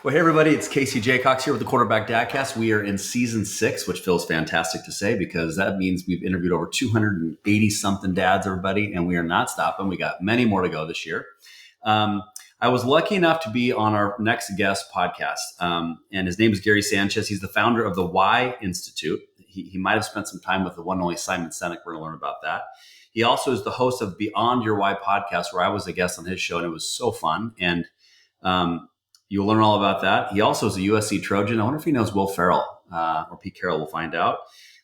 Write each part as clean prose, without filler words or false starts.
Well, hey, everybody, it's Casey Jaycox here with the Quarterback Dadcast. We are in season 6, which feels fantastic to say because that means we've interviewed over 280 something dads, everybody, and we are not stopping. We got many more to go this year. I was lucky enough to be on our next guest podcast, and his name is Gary Sanchez. He's the founder of the Why Institute. He might have spent some time with the one and only Simon Sinek. We're going to learn about that. He also is the host of Beyond Your Why podcast, where I was a guest on his show, and it was so fun. And you'll learn all about that. He also is a USC Trojan. I wonder if he knows Will Ferrell or Pete Carroll. We'll find out.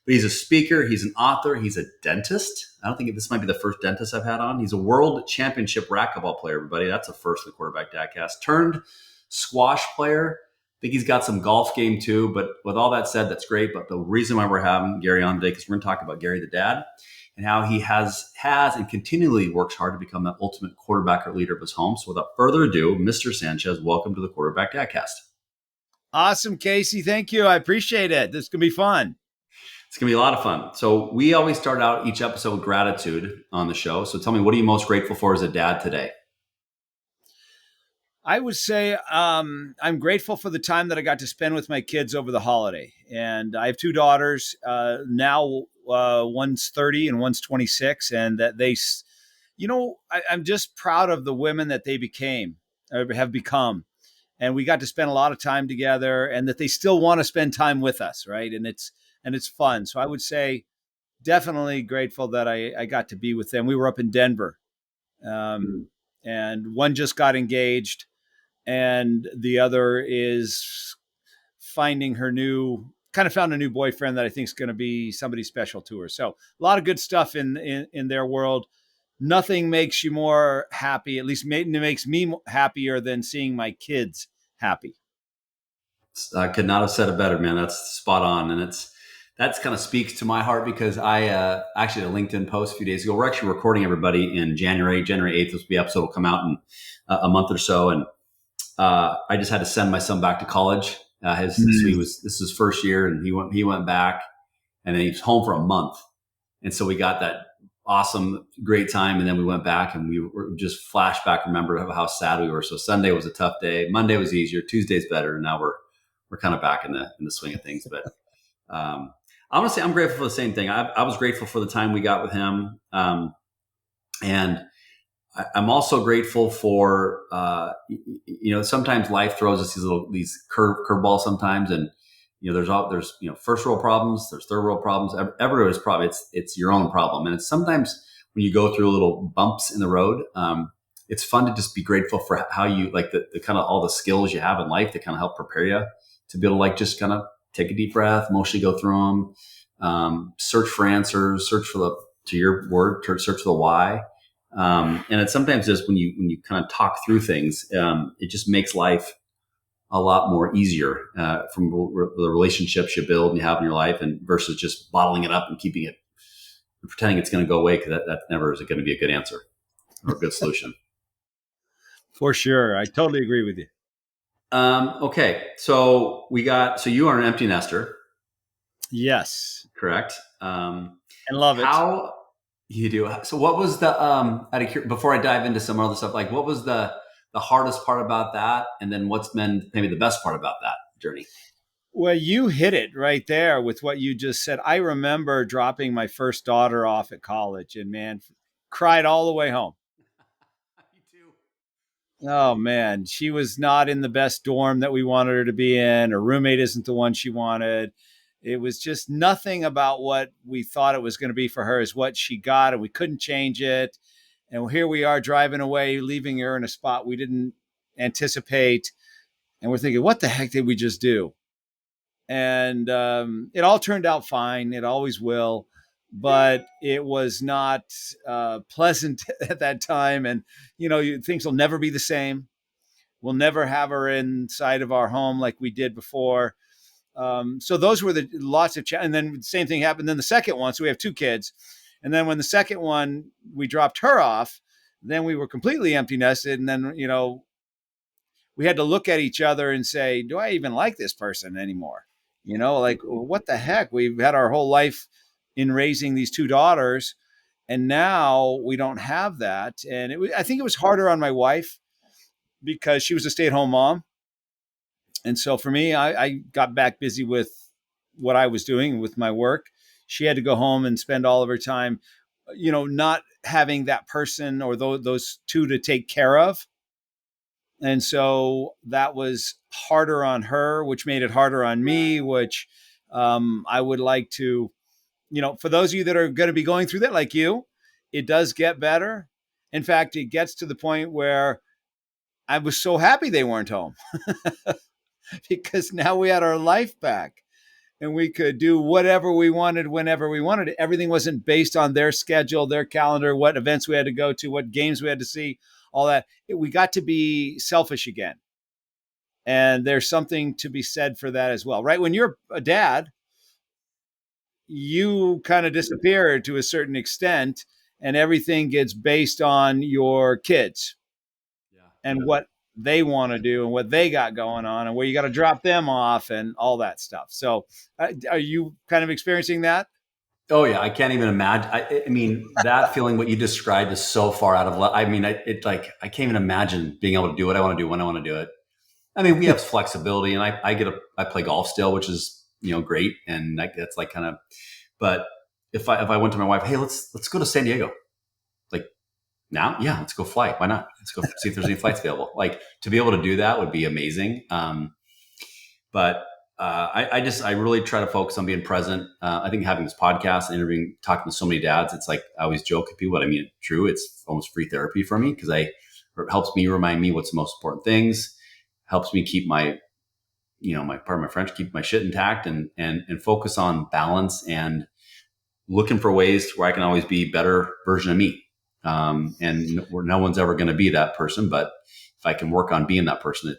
But he's a speaker. He's an author. He's a dentist. I don't think this might be the first dentist I've had on. He's a world championship racquetball player, everybody. That's a first in the Quarterback Dadcast. Turned squash player. I think he's got some golf game too. But with all that said, that's great. But the reason why we're having Gary on today, because we're going to talk about Gary the dad and how he has and continually works hard to become the ultimate quarterback or leader of his home. So without further ado, Mr. Sanchez, welcome to the Quarterback Dadcast. Awesome, Casey. Thank you. I appreciate it. This is going to be fun. It's going to be a lot of fun. So we always start out each episode with gratitude on the show. So tell me, what are you most grateful for as a dad today? I would say I'm grateful for the time that I got to spend with my kids over the holiday. And I have two daughters now. One's 30 and one's 26. And that I'm just proud of the women that they have become. And we got to spend a lot of time together and that they still want to spend time with us. Right. And it's fun. So I would say definitely grateful that I got to be with them. We were up in Denver and one just got engaged and the other is found a new boyfriend that I think is going to be somebody special to her. So a lot of good stuff in their world. Nothing makes you more happy. At least it makes me happier than seeing my kids happy. I could not have said it better, man. That's spot on. And that's kind of speaks to my heart because I actually had a LinkedIn post a few days ago. We're actually recording everybody in January 8th. This episode will come out in a month or so. And I just had to send my son back to college. This is his first year and he went back and then he was home for a month. And so we got that awesome, great time. And then we went back and we were just flashback, remember how sad we were. So Sunday was a tough day. Monday was easier. Tuesday's better. And now we're kind of back in the swing of things. But I want to say I'm grateful for the same thing. I was grateful for the time we got with him. And I'm also grateful for, sometimes life throws us these curveballs sometimes. And, there's first world problems, there's third world problems. Everywhere's problem. It's your own problem. And it's sometimes when you go through little bumps in the road, it's fun to just be grateful for how you like the kind of all the skills you have in life that kind of help prepare you to be able to just kind of take a deep breath, emotionally go through them, search for answers, search for search for the why. And it's sometimes just when you kind of talk through things, it just makes life a lot more easier from the relationships you build and you have in your life, and versus just bottling it up and keeping it, pretending it's going to go away, because that never is going to be a good answer or a good solution. For sure, I totally agree with you. Okay, so you are an empty nester. Yes, correct. And love it. How you do? So, what was the before I dive into some other stuff? Like, what was the hardest part about that, and then what's been maybe the best part about that journey? Well, you hit it right there with what you just said. I remember dropping my first daughter off at college, and man, cried all the way home. Me too. Oh man, she was not in the best dorm that we wanted her to be in. Her roommate isn't the one she wanted. It was just nothing about what we thought it was going to be for her is what she got, and we couldn't change it. And here we are driving away, leaving her in a spot we didn't anticipate. And we're thinking, what the heck did we just do? And it all turned out fine. It always will. But it was not pleasant at that time. And, things will never be the same. We'll never have her inside of our home like we did before. So those were the lots of and then the same thing happened. Then the second one, so we have two kids. And then when the second one, we dropped her off, then we were completely empty nested. And then, we had to look at each other and say, do I even like this person anymore? What the heck? We've had our whole life in raising these two daughters, and now we don't have that. And I think it was harder on my wife because she was a stay-at-home mom. And so for me, I got back busy with what I was doing with my work. She had to go home and spend all of her time, not having that person or those two to take care of. And so that was harder on her, which made it harder on me, which I would like to, for those of you that are going to be going through that, like you, it does get better. In fact, it gets to the point where I was so happy they weren't home because now we had our life back and we could do whatever we wanted whenever we wanted. Everything wasn't based on their schedule, their calendar, what events we had to go to, what games we had to see, all that. We got to be selfish again. And there's something to be said for that as well, right? When you're a dad, you kind of disappear to a certain extent and everything gets based on your kids and what they want to do and what they got going on and where you got to drop them off and all that stuff. So are you kind of experiencing that? Oh yeah, I can't even imagine. I mean, that feeling what you described is so far out of. I mean, I can't even imagine being able to do what I want to do when I want to do it. I mean, we have flexibility, and I play golf still, which is great, and that's like kind of. But if I went to my wife, hey, let's go to San Diego, like now, yeah, let's go fly. Why not? Let's go see if there's any flights available. Like to be able to do that would be amazing. But I really try to focus on being present. I think having this podcast and interviewing, talking to so many dads, it's like I always joke with people, but I mean, it's true. It's almost free therapy for me because it helps me remind me what's the most important things, helps me keep my pardon my French, keep my shit intact and focus on balance and looking for ways where I can always be a better version of me. And where no one's ever going to be that person, but if I can work on being that person,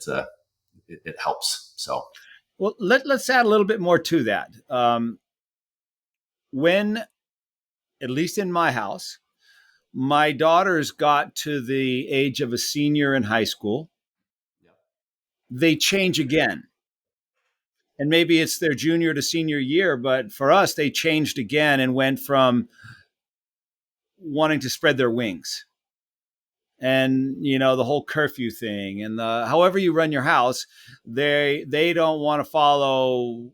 it helps. So. Well, let's add a little bit more to that. When, at least in my house, my daughters got to the age of a senior in high school, they change again. And maybe it's their junior to senior year, but for us, they changed again and went from wanting to spread their wings and the whole curfew thing and however you run your house, they don't want to follow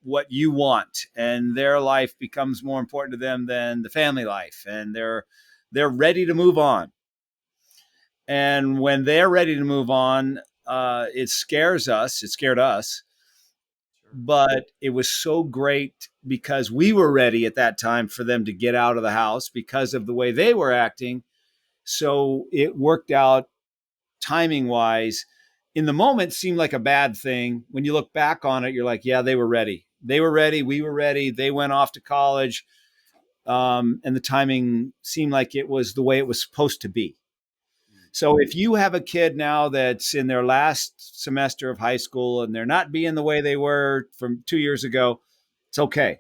what you want, and their life becomes more important to them than the family life, and they're ready to move on. And when they're ready to move on, it scares us. It scared us, but it was so great because we were ready at that time for them to get out of the house because of the way they were acting. So it worked out timing wise. In the moment, seemed like a bad thing. When you look back on it, you're like, yeah, they were ready. They were ready. We were ready. They went off to college. And the timing seemed like it was the way it was supposed to be. So if you have a kid now that's in their last semester of high school and they're not being the way they were from 2 years ago, it's okay.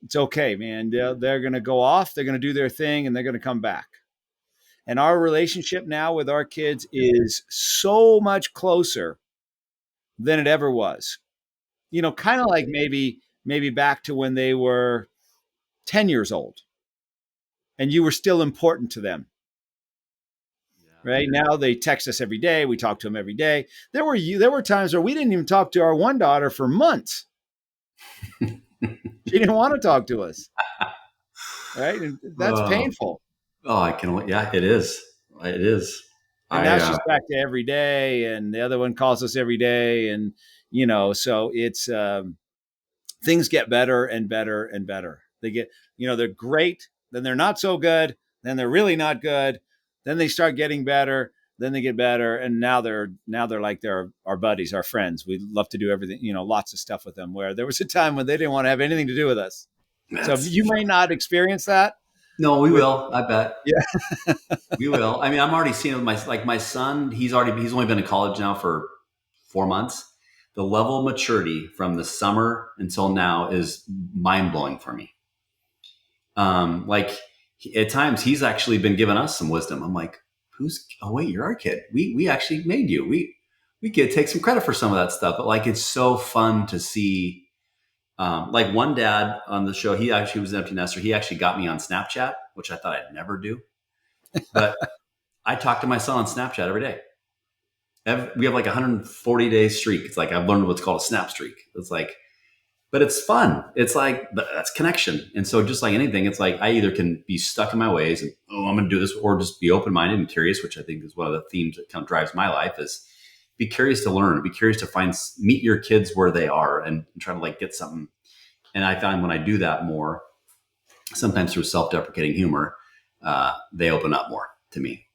It's okay, man. They're going to go off. They're going to do their thing and they're going to come back. And our relationship now with our kids is so much closer than it ever was. Kind of like maybe back to when they were 10 years old and you were still important to them. Right now, they text us every day. We talk to them every day. There were times where we didn't even talk to our one daughter for months. She didn't want to talk to us. Right. And that's painful. Oh, yeah, it is. It is. And now she's back to every day, and the other one calls us every day. And, so it's, things get better and better and better. They get, they're great. Then they're not so good. Then they're really not good. Then they start getting better. Then they get better. And now they're like, they're our buddies, our friends. We love to do everything, lots of stuff with them, where there was a time when they didn't want to have anything to do with us. So you may not experience that. No, we will. I bet. Yeah, we will. I mean, I'm already seeing my son. He's only been in college now for 4 months. The level of maturity from the summer until now is mind blowing for me. Like at times he's actually been giving us some wisdom. I'm like, oh wait, you're our kid. We actually made you. We could take some credit for some of that stuff, but like, it's so fun to see. Like one dad on the show, he actually was an empty nester. He actually got me on Snapchat, which I thought I'd never do. But I talk to my son on Snapchat every day. We have like a 140-day streak. It's like I've learned what's called a snap streak. It's like, but it's fun. It's like, but that's connection. And so just like anything, it's like I either can be stuck in my ways and, oh, I'm going to do this, or just be open-minded and curious, which I think is one of the themes that kind of drives my life is be curious to learn, be curious to meet your kids where they are and try to like get something. And I find when I do that more, sometimes through self-deprecating humor, they open up more to me.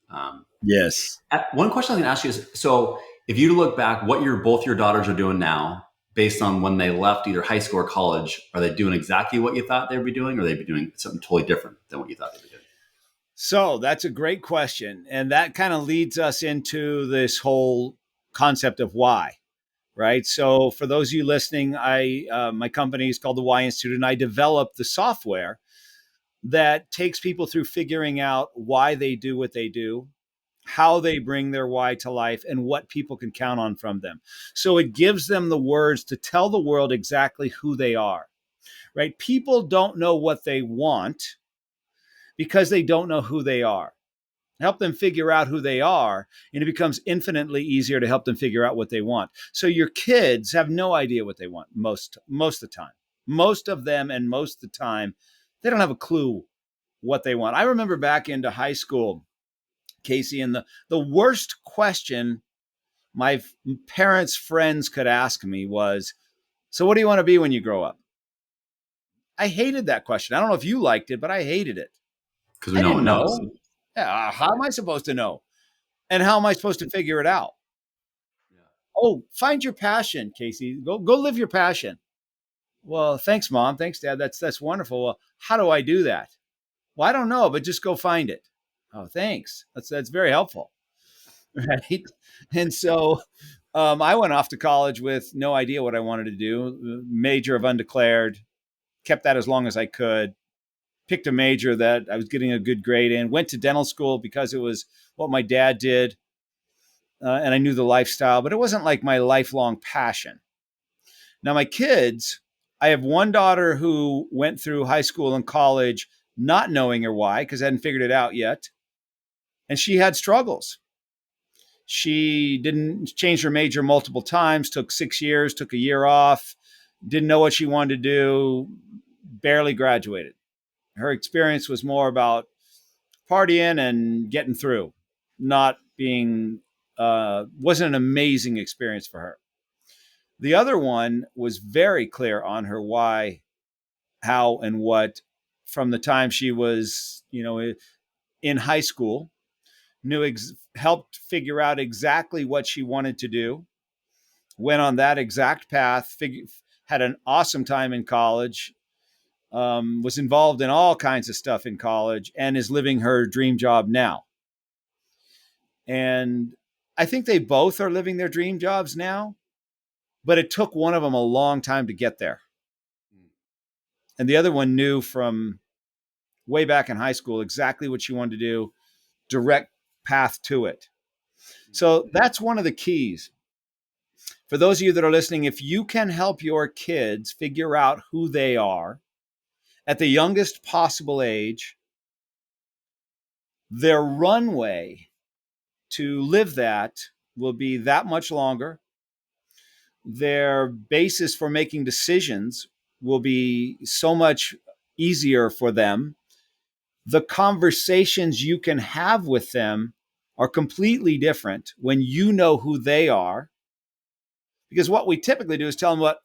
Um, Yes. One question I can ask you is, so if you look back, what both your daughters are doing now, based on when they left either high school or college, are they doing exactly what you thought they would be doing, or they be doing something totally different than what you thought they'd be doing? So that's a great question. And that kind of leads us into this whole concept of why, right? So for those of you listening, my company is called the Why Institute, and I developed the software that takes people through figuring out why they do what they do, how they bring their why to life, and what people can count on from them. So it gives them the words to tell the world exactly who they are, right? People don't know what they want because they don't know who they are. Help them figure out who they are, and it becomes infinitely easier to help them figure out what they want. So your kids have no idea what they want most of the time. Most of them, and most of the time, they don't have a clue what they want. I remember back into high school, Casey, and the worst question my parents' friends could ask me was, so what do you want to be when you grow up? I hated that question. I don't know if you liked it, but I hated it. Because I no didn't one knows. know. Yeah, how am I supposed to know? And how am I supposed to figure it out? Oh, find your passion, Casey. Go live your passion. Well, thanks, Mom. Thanks, Dad. That's wonderful. Well, how do I do that? Well, I don't know, but just go find it. Oh, thanks. That's very helpful. Right. And so I went off to college with no idea what I wanted to do. Major of undeclared, kept that as long as I could. Picked a major that I was getting a good grade in. Went to dental school because it was what my dad did. And I knew the lifestyle, but it wasn't like my lifelong passion. Now, my kids, I have one daughter who went through high school and college not knowing her why because I hadn't figured it out yet. And she had struggles. She didn't change her major multiple times, took 6 years, took a year off, didn't know what she wanted to do, barely graduated. Her experience was more about partying and getting through, not being, wasn't an amazing experience for her. The other one was very clear on her why, how, and what from the time she was, in high school, helped figure out exactly what she wanted to do, went on that exact path, had an awesome time in college, was involved in all kinds of stuff in college, and is living her dream job now. And I think they both are living their dream jobs now, but it took one of them a long time to get there. And the other one knew from way back in high school exactly what she wanted to do, direct path to it. So that's one of the keys. For those of you that are listening, if you can help your kids figure out who they are at the youngest possible age, their runway to live that will be that much longer. Their basis for making decisions will be so much easier for them. The conversations you can have with them are completely different when you know who they are. Because what we typically do is tell them what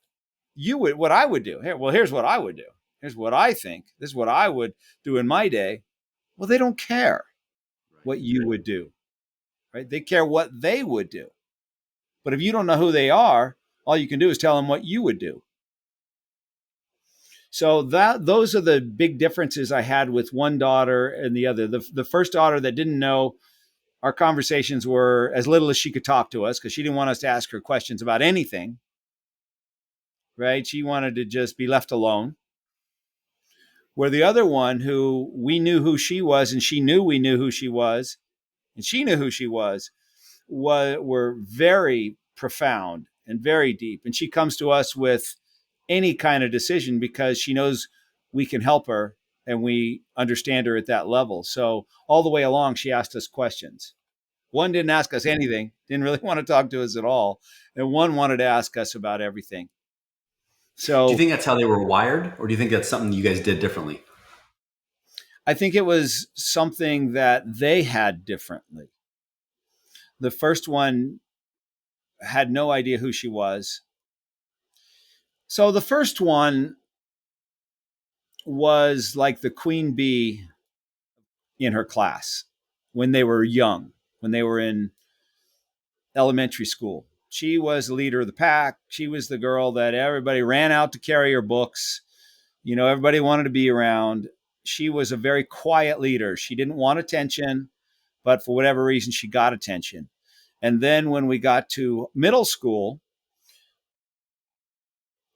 I would do. Here's what I would do. Here's what I think. This is what I would do in my day. Well, they don't care what you would do, right? They care what they would do. But if you don't know who they are, all you can do is tell them what you would do. So those are the big differences I had with one daughter and the other. The first daughter that didn't know, our conversations were as little as she could talk to us because she didn't want us to ask her questions about anything, right? She wanted to just be left alone. Where the other one, who we knew who she was and she knew we knew who she was and she knew who she was were very profound and very deep. And she comes to us with any kind of decision because she knows we can help her and we understand her at that level. So all the way along, she asked us questions. One didn't ask us anything, didn't really want to talk to us at all. And one wanted to ask us about everything. Do you So think that's how they were wired, or do you think that's something you guys did differently? I think it was something that they had differently. The first one had no idea who she was. So the first one was like the queen bee in her class when they were young, when they were in elementary school. She was the leader of the pack. She was the girl that everybody ran out to carry her books. You know, everybody wanted to be around. She was a very quiet leader. She didn't want attention, but for whatever reason, she got attention. And then when we got to middle school,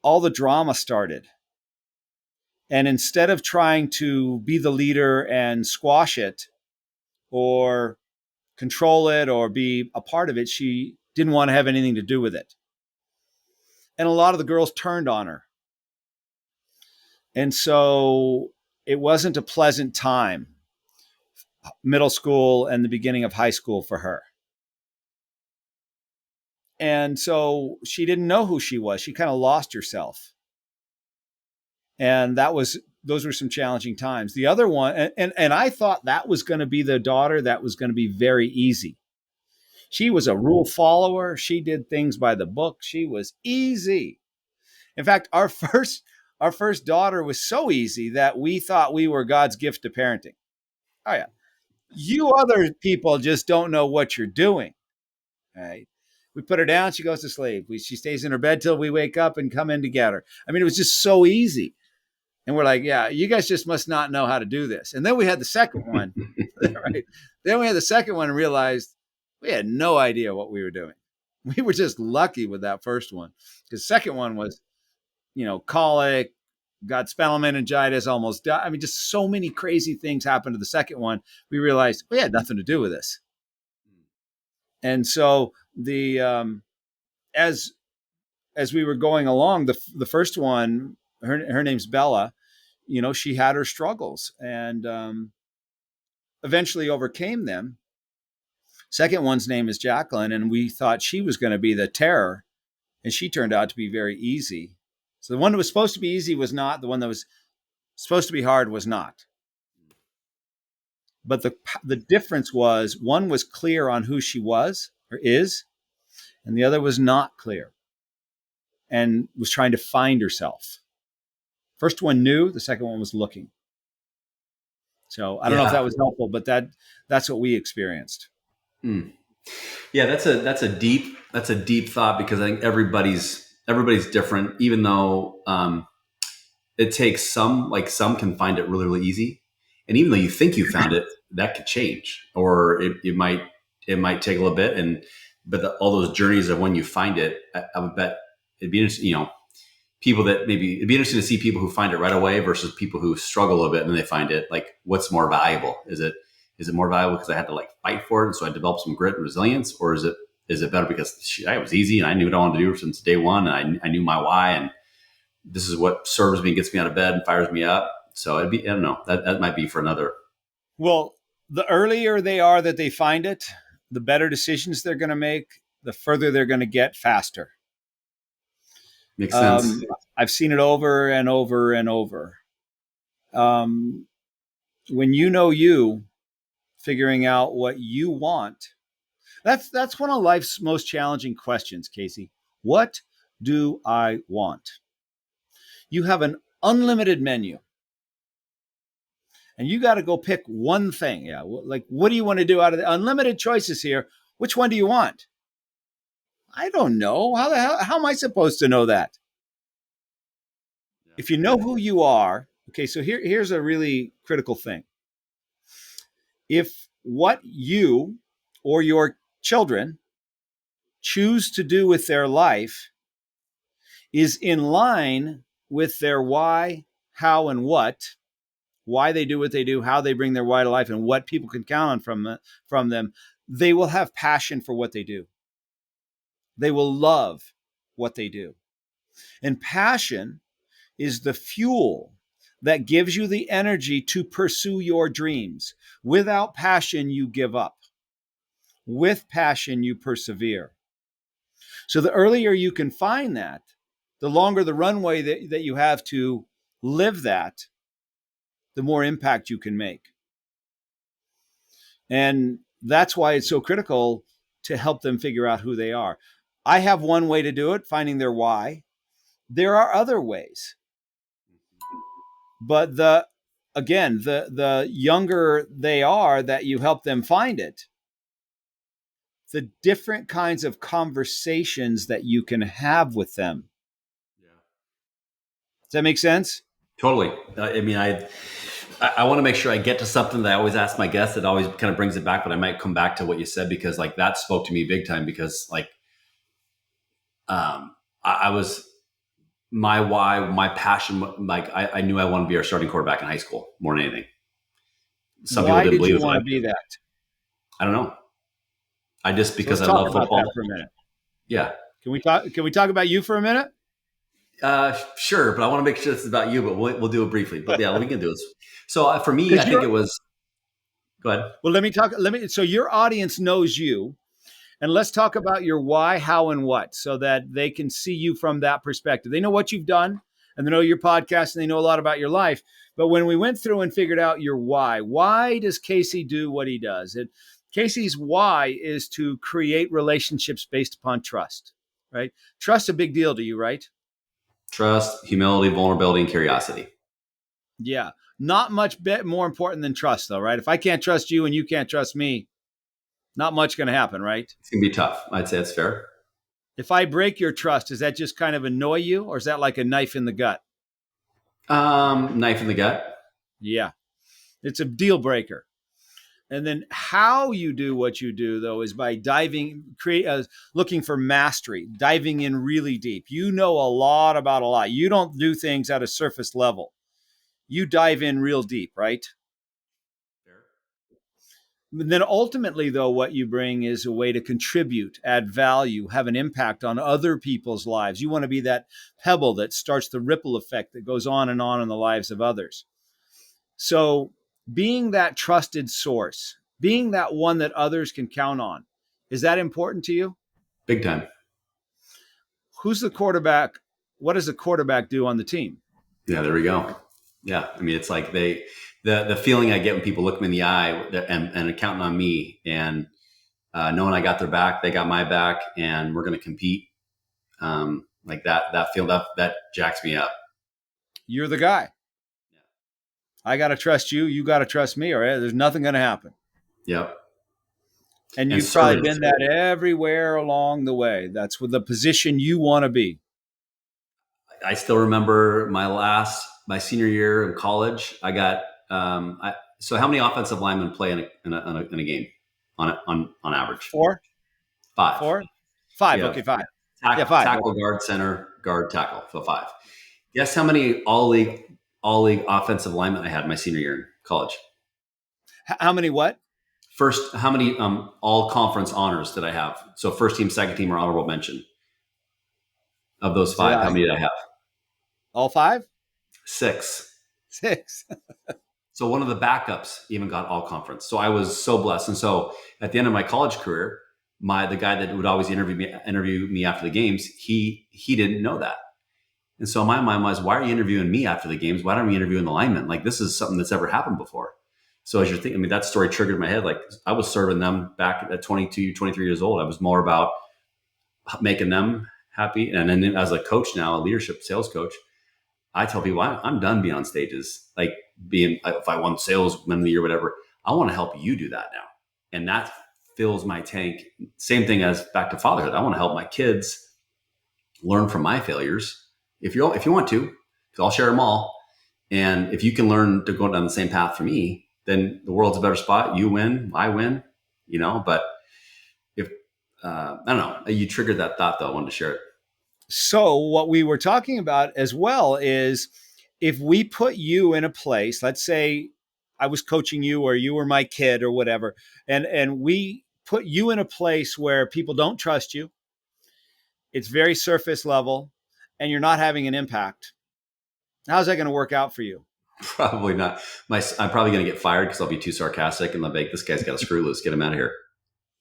all the drama started. And instead of trying to be the leader and squash it or control it or be a part of it, she didn't want to have anything to do with it. And a lot of the girls turned on her. And so it wasn't a pleasant time, middle school and the beginning of high school for her. And so she didn't know who she was. She kind of lost herself. And those were some challenging times. The other one, and I thought that was going to be the daughter that was going to be very easy. She was a rule follower. She did things by the book. She was easy. In fact, our first daughter was so easy that we thought we were God's gift to parenting. Oh yeah. You other people just don't know what you're doing. Right? We put her down, she goes to sleep. She stays in her bed till we wake up and come in to get her. I mean, it was just so easy. And we're like, yeah, you guys just must not know how to do this. And then we had the second one, right? Then we had the second one and realized we had no idea what we were doing. We were just lucky with that first one. The second one was, colic, got spinal meningitis, almost died. I mean, just so many crazy things happened to the second one. We realized we had nothing to do with this. And so as we were going along, the first one, her name's Bella. She had her struggles and eventually overcame them. Second one's name is Jacqueline, and we thought she was going to be the terror, and she turned out to be very easy. So the one that was supposed to be easy was not. The one that was supposed to be hard was not. But the difference was one was clear on who she was or is, and the other was not clear and was trying to find herself. First one knew, the second one was looking. So I don't know if that was helpful, but that's what we experienced. Yeah, that's a deep thought, because I think everybody's different, even though it takes some can find it really, really easy. And even though you think you found it, that could change, or it might take a little bit. But all those journeys of when you find it, I would bet it'd be interesting, people that maybe it'd be interesting to see people who find it right away versus people who struggle a little bit and then they find it. Like, what's more valuable? Is it more valuable because I had to fight for it, and so I developed some grit and resilience, or is it better because it was easy and I knew what I wanted to do since day one, and I knew my why, and this is what serves me, gets me out of bed, and fires me up. So I don't know. That might be for another. Well, the earlier they are that they find it, the better decisions they're going to make, the further they're going to get faster. Makes sense. I've seen it over and over and over. When you, figuring out what you want, that's one of life's most challenging questions, Casey. What do I want? You have an unlimited menu, and you got to go pick one thing. Yeah, what do you want to do out of the unlimited choices here? Which one do you want? I don't know. How am I supposed to know that? If you know who you are, okay, so here's a really critical thing. If what you or your children choose to do with their life is in line with their why, how, and what, why they do what they do, how they bring their why to life, and what people can count on from them, they will have passion for what they do. They will love what they do. And passion is the fuel that gives you the energy to pursue your dreams. Without passion, you give up. With passion, you persevere. So the earlier you can find that, the longer the runway that you have to live that, the more impact you can make. And that's why it's so critical to help them figure out who they are. I have one way to do it, finding their why. There are other ways. But the younger they are that you help them find it, the different kinds of conversations that you can have with them. Yeah. Does that make sense? Totally. I mean, I want to make sure I get to something that I always ask my guests. That always kind of brings it back, but I might come back to what you said because like that spoke to me big time. Because like, I was my why, my passion. Like I knew I wanted to be our starting quarterback in high school more than anything. Some people Why didn't did you believe it. want to be that? I don't know. I just So because let's I talk love about football. that for a minute. Yeah. Can we talk about you for a minute? Sure, but I want to make sure this is about you. But we'll do it briefly. But yeah, we can do this. So for me, I Because think you're it was. Go ahead. well, so your audience knows you. And let's talk about your why, how, and what so that they can see you from that perspective. They know what you've done and they know your podcast and they know a lot about your life. But when we went through and figured out your why does Casey do what he does? Casey's why is to create relationships based upon trust, right? Trust's a big deal to you, right? Trust, humility, vulnerability, and curiosity. Yeah. Not much more important than trust, though, right? If I can't trust you and you can't trust me, not much going to happen, right? It's gonna be tough. I'd say it's fair. If I break your trust, does that just kind of annoy you or is that like a knife in the gut? Knife in the gut. Yeah, it's a deal breaker. And then how you do what you do, though, is by looking for mastery, diving in really deep. You know a lot about a lot. You don't do things at a surface level. You dive in real deep, right? Fair. And then ultimately, though, what you bring is a way to contribute, add value, have an impact on other people's lives. You want to be that pebble that starts the ripple effect that goes on in the lives of others. So being that trusted source, being that one that others can count on, is that important to you? Big time. Who's the quarterback? What does the quarterback do on the team? Yeah, there we go. Yeah, I mean, it's like the feeling I get when people look me in the eye and counting on me and knowing I got their back, they got my back, and we're going to compete. Like that feel that jacks me up. You're the guy. I got to trust you. You got to trust me, or there's nothing going to happen. Yep. And And you've probably service. been that everywhere along the way. That's with the position you want to be. I still remember my senior year in college. I got so how many offensive linemen play in a game on average? Five. Four, five. Yeah, Okay, five. Yeah, tackle, five. tackle, guard, center, guard, tackle. So five. Guess how many all league offensive linemen I had my senior year in college? How many what? First, how many all conference honors did I have? So first team, second team, or honorable mention of those five. How many did I have? All five? Six. Six. So one of the backups even got all conference. So I was so blessed. And so at the end of my college career, the guy that would always interview me after the games, he didn't know that. And so my mind was, why are you interviewing me after the games? Why aren't we interviewing the linemen? Like this is something that's ever happened before. So as you're thinking, I mean, that story triggered in my head. Like I was serving them back at 22, 23 years old. I was more about making them happy. And then as a coach now, a leadership sales coach, I tell people I'm done being on stages, like if I won salesman of the year, whatever, I want to help you do that now. And that fills my tank. Same thing as back to fatherhood. I want to help my kids learn from my failures. If you want to, because I'll share them all. And if you can learn to go down the same path for me, then the world's a better spot. You win, I win, but if, I don't know, you triggered that thought though. I wanted to share it. So what we were talking about as well is if we put you in a place, let's say I was coaching you or you were my kid or whatever, and we put you in a place where people don't trust you, it's very surface level, and you're not having an impact. How's that going to work out for you? Probably not. I'm probably going to get fired because I'll be too sarcastic and they'll be like, this guy's got a screw loose. Get him out of here.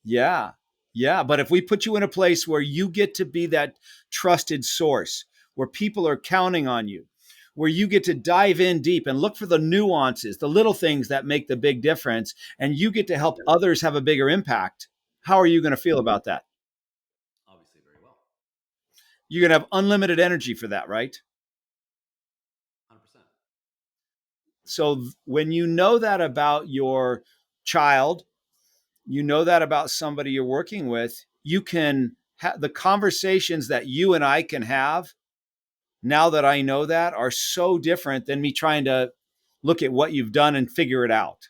Yeah. Yeah. But if we put you in a place where you get to be that trusted source, where people are counting on you, where you get to dive in deep and look for the nuances, the little things that make the big difference, and you get to help others have a bigger impact, how are you going to feel about that? Obviously, very well. You're going to have unlimited energy for that, right? 100%. For sure. So when you know that about your child, you know that about somebody you're working with, you can the conversations that you and I can have now that I know that are so different than me trying to look at what you've done and figure it out,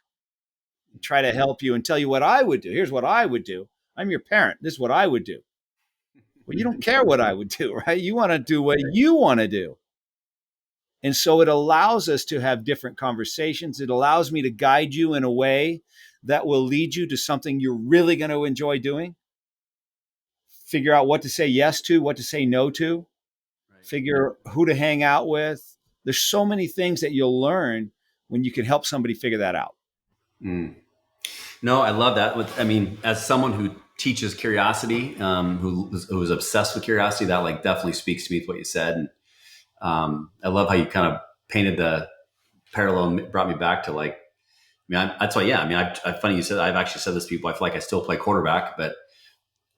try to help you and tell you what I would do. Here's what I would do. I'm your parent. This is what I would do. Well, you don't care what I would do, right? You want to do what you want to do. And so it allows us to have different conversations. It allows me to guide you in a way that will lead you to something you're really going to enjoy doing. Figure out what to say yes to, what to say no to, Right. figure who to hang out with. There's so many things that you'll learn when you can help somebody figure that out. Mm. No, I love that. I mean, as someone who teaches curiosity, who is obsessed with curiosity, that like definitely speaks to me with what you said. And I love how you kind of painted the parallel and brought me back to like, that's why, yeah. I mean, funny you said, I've actually said this to people. I feel like I still play quarterback, but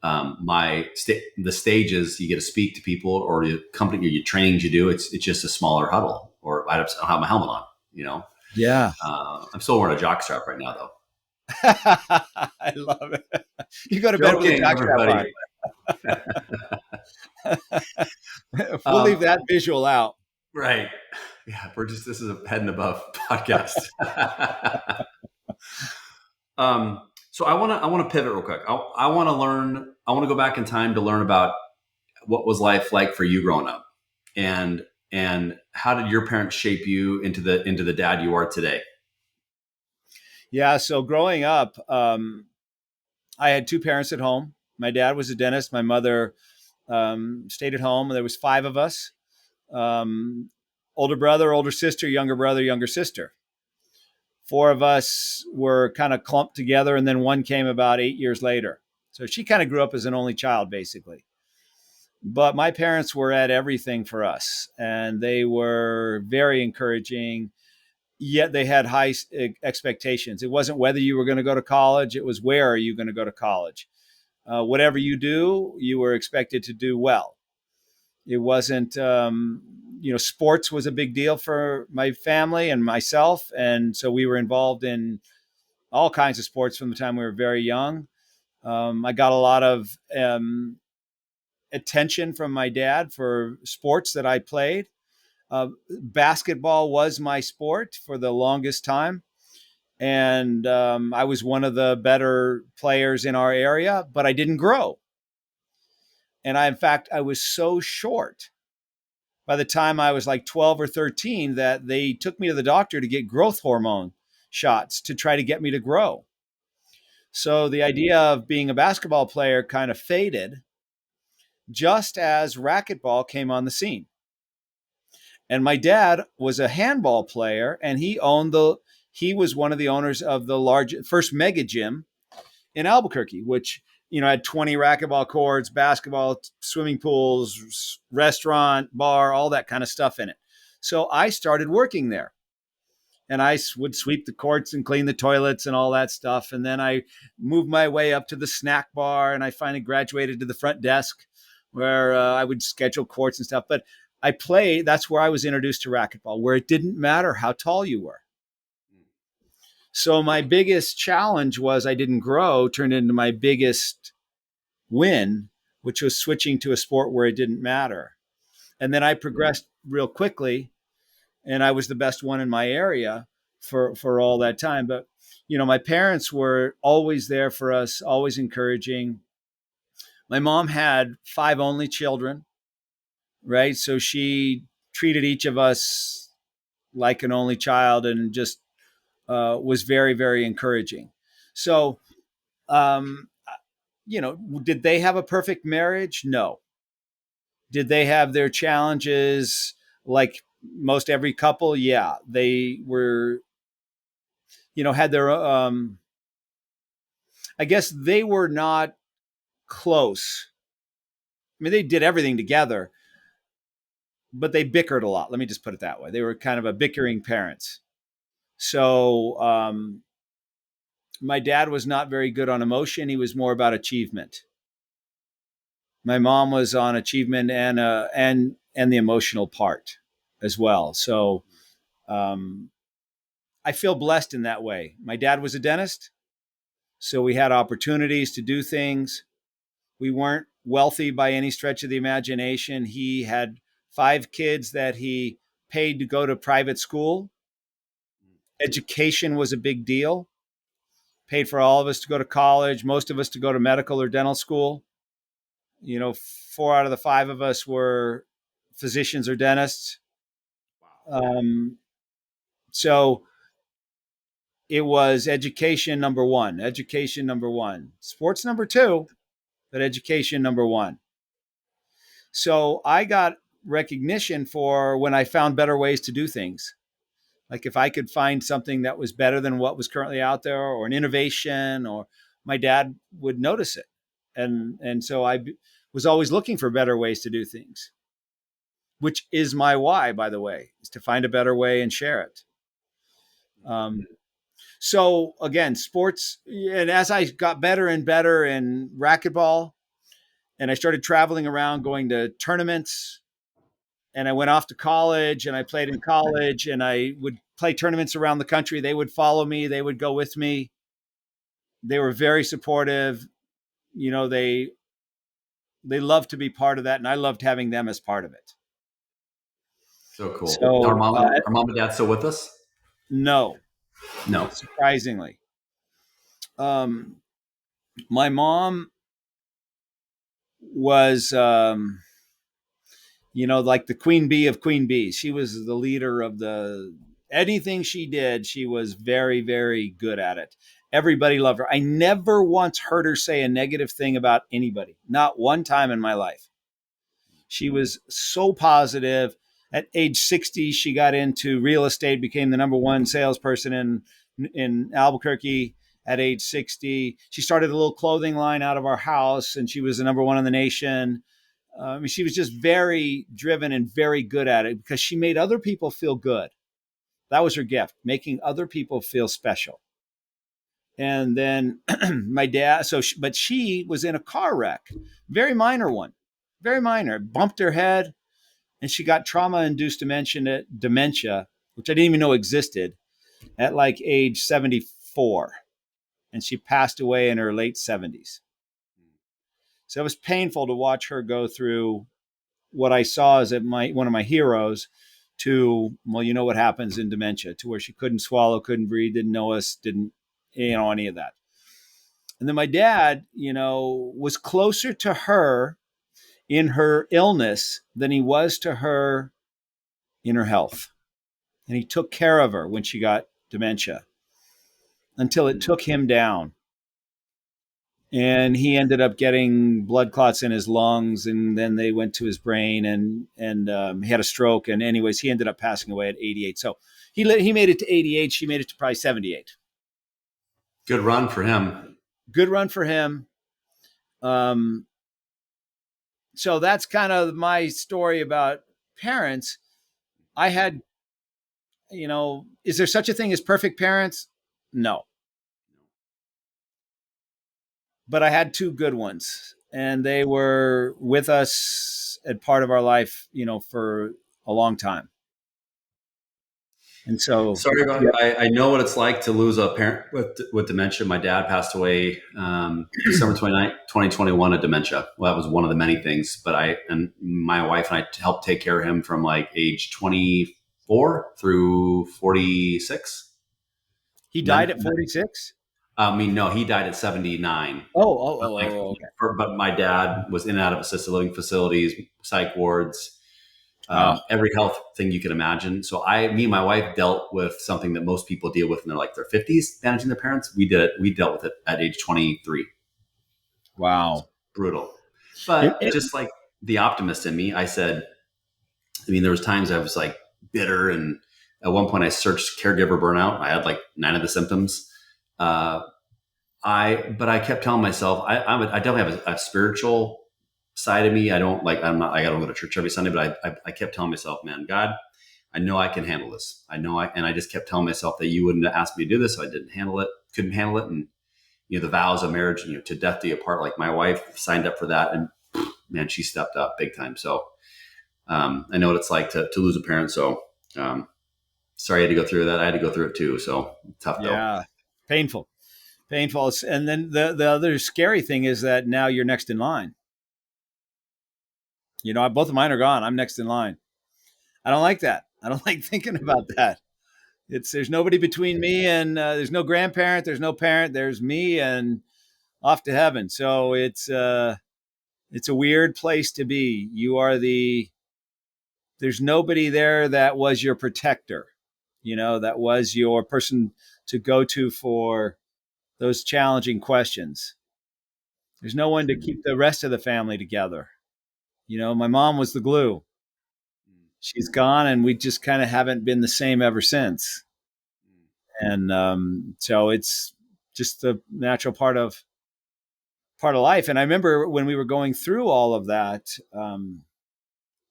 the stages you get to speak to people or the company or your trainings you do, it's just a smaller huddle. Or I don't have my helmet on. You know, Yeah. I'm still wearing a jock strap right now, though. I love it. You go to bed with a Joking, jockstrap everybody. on. We'll leave um, that visual out. right. Yeah, this is a head and above podcast. So I want to pivot real quick. I want to learn. I want to go back in time to learn about what was life like for you growing up, and how did your parents shape you into the dad you are today? Yeah. So growing up, I had two parents at home. My dad was a dentist. My mother stayed at home. There was five of us. Um, older brother, older sister, younger brother, younger sister. Four of us were kind of clumped together, and then one came about 8 years later. So she kind of grew up as an only child, basically. But my parents were at everything for us, and they were very encouraging. Yet they had high expectations. It wasn't whether you were going to go to college; it was where are you going to go to college. Whatever you do, you were expected to do well. It wasn't, sports was a big deal for my family and myself. And so we were involved in all kinds of sports from the time we were very young. I got a lot of attention from my dad for sports that I played. Basketball was my sport for the longest time. And I was one of the better players in our area, but I didn't grow. And in fact, I was so short by the time I was like 12 or 13 that they took me to the doctor to get growth hormone shots to try to get me to grow. So the idea of being a basketball player kind of faded just as racquetball came on the scene. And my dad was a handball player, and he was one of the owners of the first mega gym in Albuquerque, which had 20 racquetball courts, basketball, swimming pools, restaurant, bar, all that kind of stuff in it. So I started working there, and I would sweep the courts and clean the toilets and all that stuff. And then I moved my way up to the snack bar, and I finally graduated to the front desk where I would schedule courts and stuff. But that's where I was introduced to racquetball, where it didn't matter how tall you were. So my biggest challenge was I didn't grow, turned into my biggest win, which was switching to a sport where it didn't matter. And then I progressed real quickly, and I was the best one in my area for all that time. But my parents were always there for us, always encouraging. My mom had five only children, right? So she treated each of us like an only child, and just was very, very encouraging. So, um, did they have a perfect marriage? No. Did they have their challenges like most every couple? Yeah. They were, had their, I guess they were not close. I mean, they did everything together, but they bickered a lot. Let me just put it that way. They were kind of a bickering parents. So my dad was not very good on emotion. He was more about achievement. My mom was on achievement and the emotional part as well. So um, I feel blessed in that way. My dad was a dentist, so we had opportunities to do things. We weren't wealthy by any stretch of the imagination. He had 5 kids that he paid to go to private school. Education was a big deal. Paid for all of us to go to college, most of us to go to medical or dental school. 4 out of the 5 of us were physicians or dentists. Um, so it was education number one, sports number two, but education number one. So I got recognition for when I found better ways to do things. Like if I could find something that was better than what was currently out there, or an innovation, or my dad would notice it. And so I was always looking for better ways to do things, which is my why, by the way, is to find a better way and share it. So again, sports, and as I got better and better in racquetball, and I started traveling around going to tournaments, and I went off to college and I played in college, and I would play tournaments around the country. They would follow me. They would go with me. They were very supportive. They loved to be part of that, and I loved having them as part of it. So cool. Our So mom, our mom and dad still with us? no, No. surprisingly, my mom was like the queen bee of queen bees. She was the leader of anything she did. She was very, very good at it. Everybody loved her. I never once heard her say a negative thing about anybody. Not one time in my life. She was so positive. At age 60, she got into real estate, became the number one salesperson in Albuquerque. At age 60, she started a little clothing line out of our house, and she was the number one in the nation. She was just very driven and very good at it because she made other people feel good. That was her gift, making other people feel special. And then my dad, but she was in a car wreck, very minor one, very minor, bumped her head, and she got trauma-induced dementia, which I didn't even know existed, at like age 74. And she passed away in her late 70s. So it was painful to watch her go through what I saw as one of my heroes to, well, you know what happens in dementia, to where she couldn't swallow, couldn't breathe, didn't know us, didn't, any of that. And then my dad, was closer to her in her illness than he was to her in her health. And he took care of her when she got dementia until it took him down. And he ended up getting blood clots in his lungs, and then they went to his brain, and he had a stroke. And anyways, he ended up passing away at 88. So he made it to 88. She made it to probably 78. Good run for him. Good run for him. So that's kind of my story about parents. I had, is there such a thing as perfect parents? No. But I had 2 good ones, and they were with us at part of our life, for a long time. And so, Sorry about yeah. I know what it's like to lose a parent with dementia. My dad passed away December 29th, 2021 of dementia. Well, that was one of the many things, but my wife and I helped take care of him from like age 24 through 46. He died at 46? No, he died at 79. Okay. But my dad was in and out of assisted living facilities, psych wards, Oh, every health thing you can imagine. So me and my wife dealt with something that most people deal with in their 50s, managing their parents. We dealt with it at age 23. wow. Brutal. But just like the optimist in me, I said, there was times I was like bitter. And at one point I searched caregiver burnout. I had like 9 of the symptoms. but I kept telling myself, I definitely have a spiritual side of me. I don't like, I'm not, I don't go to church every Sunday, but I kept telling myself, man, God, I know I can handle this. And I just kept telling myself that you wouldn't ask me to do this. So I didn't handle it, couldn't handle it. And, the vows of marriage, to death do you apart, like my wife signed up for that. And man, she stepped up big time. So, I know what it's like to lose a parent. So, sorry I had to go through that. I had to go through it too. So tough though. Yeah. Painful. Painful. And then the other scary thing is that now you're next in line. Both of mine are gone. I'm next in line. I don't like that. I don't like thinking about that. There's nobody between me and there's no grandparent, there's no parent, there's me and off to heaven. So it's a weird place to be. There's nobody there that was your protector, that was your person to go to for those challenging questions. There's no one to keep the rest of the family together. My mom was the glue. She's gone, and we just kind of haven't been the same ever since. And so it's just the natural part of life. And I remember when we were going through all of that,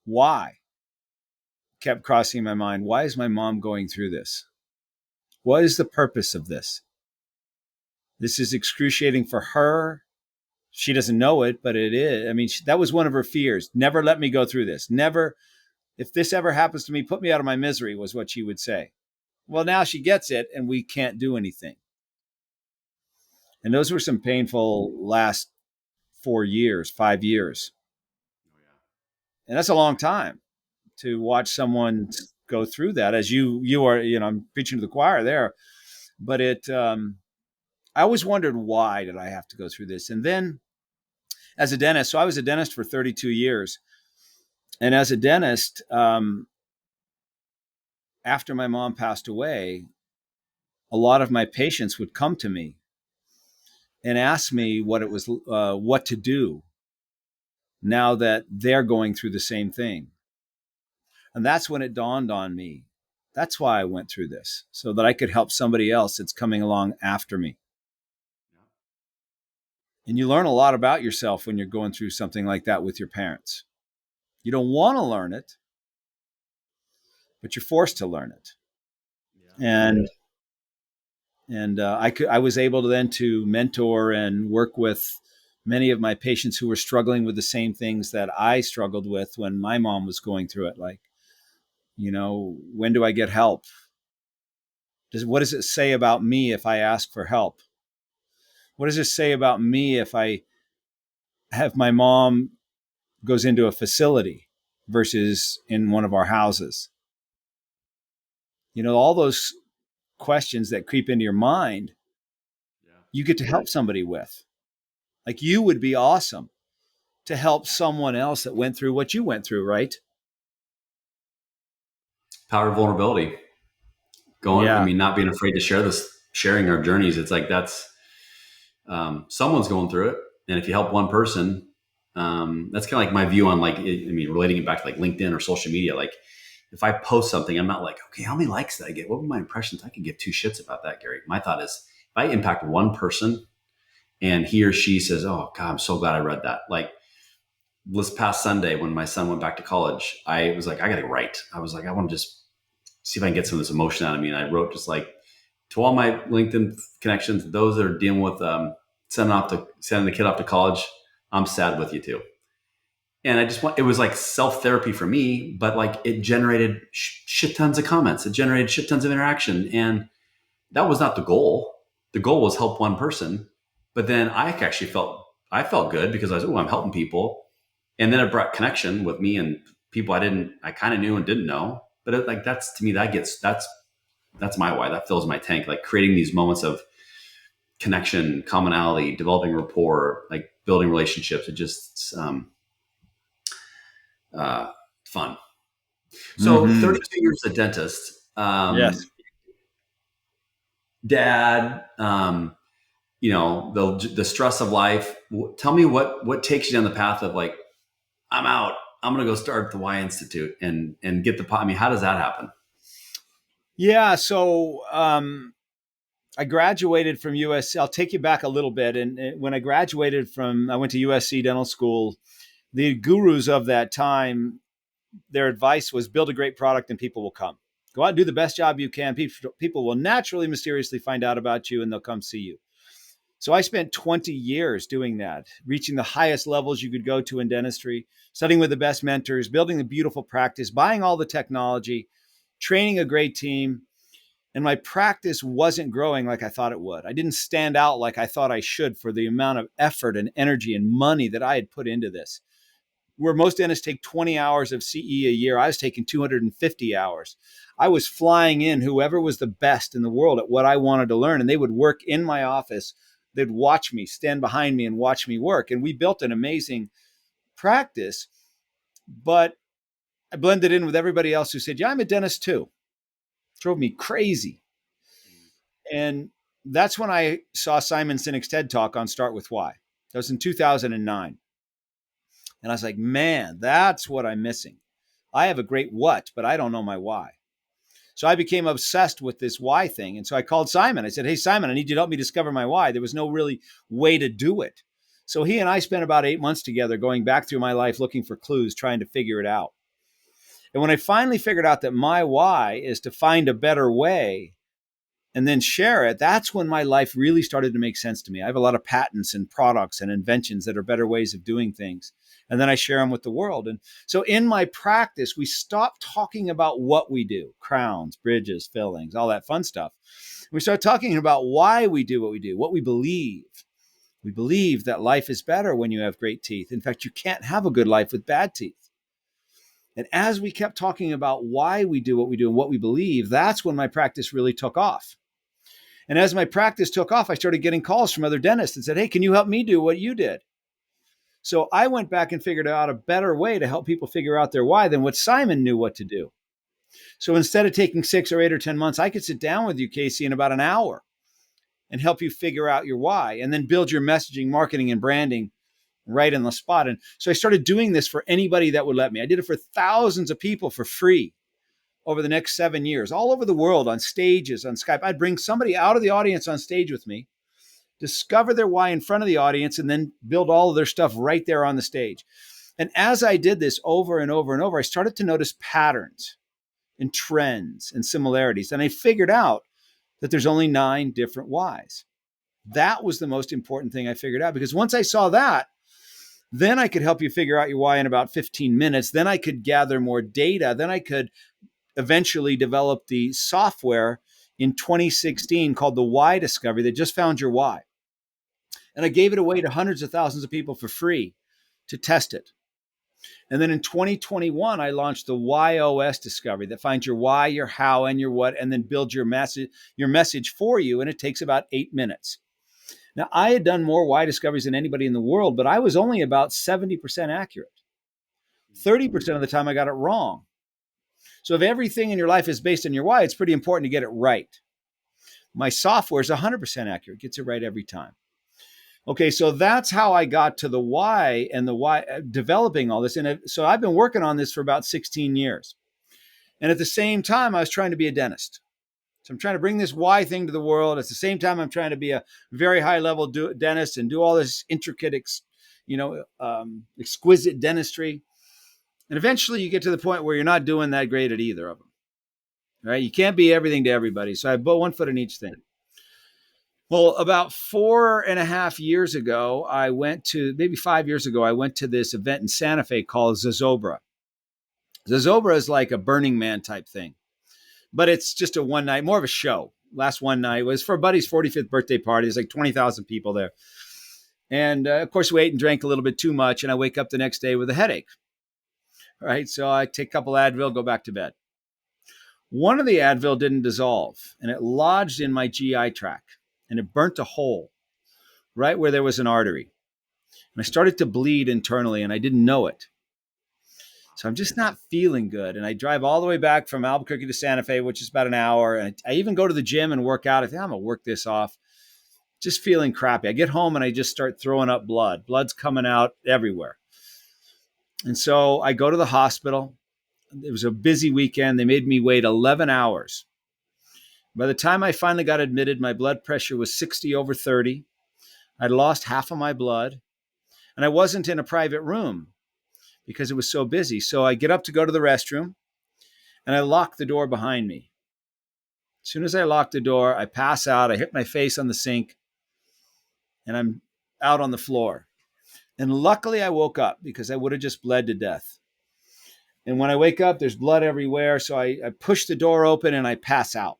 why kept crossing my mind. Why is my mom going through this? What is the purpose of this? This is excruciating for her. She doesn't know it, but it is. I mean, that was one of her fears. Never let me go through this. Never, if this ever happens to me, put me out of my misery, was what she would say. Well, now she gets it, and we can't do anything. And those were some painful last 4 years, 5 years. And that's a long time to watch someone go through that, as you are, I'm preaching to the choir there, but I always wondered, why did I have to go through this? And then as a dentist, so I was a dentist for 32 years. And as a dentist, after my mom passed away, a lot of my patients would come to me and ask me what to do now that they're going through the same thing. And that's when it dawned on me. That's why I went through this, so that I could help somebody else that's coming along after me. And you learn a lot about yourself when you're going through something like that with your parents. You don't want to learn it, but you're forced to learn it. Yeah. And I was able to then to mentor and work with many of my patients who were struggling with the same things that I struggled with when my mom was going through it. Like, when do I get help? What does it say about me if I ask for help? What does it say about me if I have my mom goes into a facility versus in one of our houses? All those questions that creep into your mind, you get to help somebody with. Like, you would be awesome to help someone else that went through what you went through, right? Power of vulnerability. Not being afraid to sharing our journeys. It's like someone's going through it. And if you help one person, that's kind of like my view on relating it back to like LinkedIn or social media. Like, if I post something, I'm not like, okay, how many likes did I get? What were my impressions? I could give two shits about that, Gary. My thought is, if I impact one person and he or she says, oh God, I'm so glad I read that. Like this past Sunday when my son went back to college, I was like, I got to write. I was like, I want to just see if I can get some of this emotion out of me. And I wrote just like, to all my LinkedIn connections, those that are dealing with sending the kid off to college, I'm sad with you too. And it was like self-therapy for me, but like it generated shit tons of comments. It generated shit tons of interaction. And that was not the goal. The goal was help one person. But then I actually I felt good because I'm helping people. And then it brought connection with me and people I kind of knew and didn't know. But that's, to me, that's my why. That fills my tank. Like creating these moments of connection, commonality, developing rapport, like building relationships. It just, fun. So 32 years as a dentist, Yes. dad, the stress of life. Tell me what takes you down the path of like, I'm out, I'm going to go start the Y Institute and get how does that happen? Yeah. So I graduated from USC. I'll take you back a little bit. And when I graduated I went to USC Dental School. The gurus of that time, their advice was build a great product and people will come. Go out and do the best job you can. People will naturally, mysteriously find out about you and they'll come see you. So I spent 20 years doing that, reaching the highest levels you could go to in dentistry, studying with the best mentors, building a beautiful practice, buying all the technology, training a great team. And my practice wasn't growing like I thought it would. I didn't stand out like I thought I should for the amount of effort and energy and money that I had put into this. Where most dentists take 20 hours of CE a year, I was taking 250 hours. I was flying in whoever was the best in the world at what I wanted to learn, and they would work in my office. They'd watch me, stand behind me and watch me work. And we built an amazing practice, but I blended in with everybody else who said, yeah, I'm a dentist too. It drove me crazy. And that's when I saw Simon Sinek's TED Talk on Start With Why. That was in 2009. And I was like, man, that's what I'm missing. I have a great what, but I don't know my why. So I became obsessed with this why thing. And so I called Simon. I said, hey, Simon, I need you to help me discover my why. There was no really way to do it. So he and I spent about 8 months together going back through my life, looking for clues, trying to figure it out. And when I finally figured out that my why is to find a better way and then share it, that's when my life really started to make sense to me. I have a lot of patents and products and inventions that are better ways of doing things. And then I share them with the world. And so in my practice, we stop talking about what we do, crowns, bridges, fillings, all that fun stuff. We start talking about why we do what we do, what we believe. We believe that life is better when you have great teeth. In fact, you can't have a good life with bad teeth. And as we kept talking about why we do what we do and what we believe, that's when my practice really took off. And as my practice took off, I started getting calls from other dentists and said, hey, can you help me do what you did? So I went back and figured out a better way to help people figure out their why than what Simon knew what to do. So instead of taking 6 or 8 or 10 months, I could sit down with you, Casey, in about an hour and help you figure out your why and then build your messaging, marketing, and branding right in the spot. And so I started doing this for anybody that would let me. I did it for thousands of people for free over the next 7 years, all over the world, on stages, on Skype. I'd bring somebody out of the audience on stage with me, discover their why in front of the audience, and then build all of their stuff right there on the stage. And as I did this over and over and over, I started to notice patterns and trends and similarities. And I figured out that there's only 9 different whys. That was the most important thing I figured out, because once I saw that, then I could help you figure out your why in about 15 minutes. Then I could gather more data. Then I could eventually developed the software in 2016 called the Why Discovery that just found your why. And I gave it away to hundreds of thousands of people for free to test it. And then in 2021, I launched the YOS Discovery that finds your why, your how, and your what, and then builds your message for you. And it takes about 8 minutes. Now, I had done more why discoveries than anybody in the world, but I was only about 70% accurate. 30% of the time I got it wrong. So if everything in your life is based on your why, it's pretty important to get it right. My software is 100% accurate, gets it right every time. Okay, so that's how I got to the why and the why, developing all this. And so I've been working on this for about 16 years. And at the same time, I was trying to be a dentist. So I'm trying to bring this why thing to the world. At the same time, I'm trying to be a very high level dentist and do all this intricate, exquisite dentistry. And eventually you get to the point where you're not doing that great at either of them, right? You can't be everything to everybody. So I put one foot in each thing. Well, about 4.5 years ago, maybe 5 years ago, I went to this event in Santa Fe called Zozobra. Zozobra is like a Burning Man type thing, but it's just a one night, more of a show. Last one night was for a buddy's 45th birthday party. There's like 20,000 people there. And of course, we ate and drank a little bit too much. And I wake up the next day with a headache. Right. So I take a couple Advil, go back to bed. One of the Advil didn't dissolve and it lodged in my GI tract and it burnt a hole right where there was an artery. And I started to bleed internally and I didn't know it. So I'm just not feeling good. And I drive all the way back from Albuquerque to Santa Fe, which is about an hour. And I even go to the gym and work out. I think I'm going to work this off. Just feeling crappy. I get home and I just start throwing up blood. Blood's coming out everywhere. And so I go to the hospital. It was a busy weekend. They made me wait 11 hours By the time I finally got admitted, my blood pressure was 60 over 30. I'd lost half of my blood, and I wasn't in a private room because it was so busy. So I get up to go to the restroom, and I lock the door behind me. As soon as I lock the door, I pass out. I hit my face on the sink, and I'm out on the floor. And luckily, I woke up because I would have just bled to death. And when I wake up, there's blood everywhere. So I push the door open and I pass out.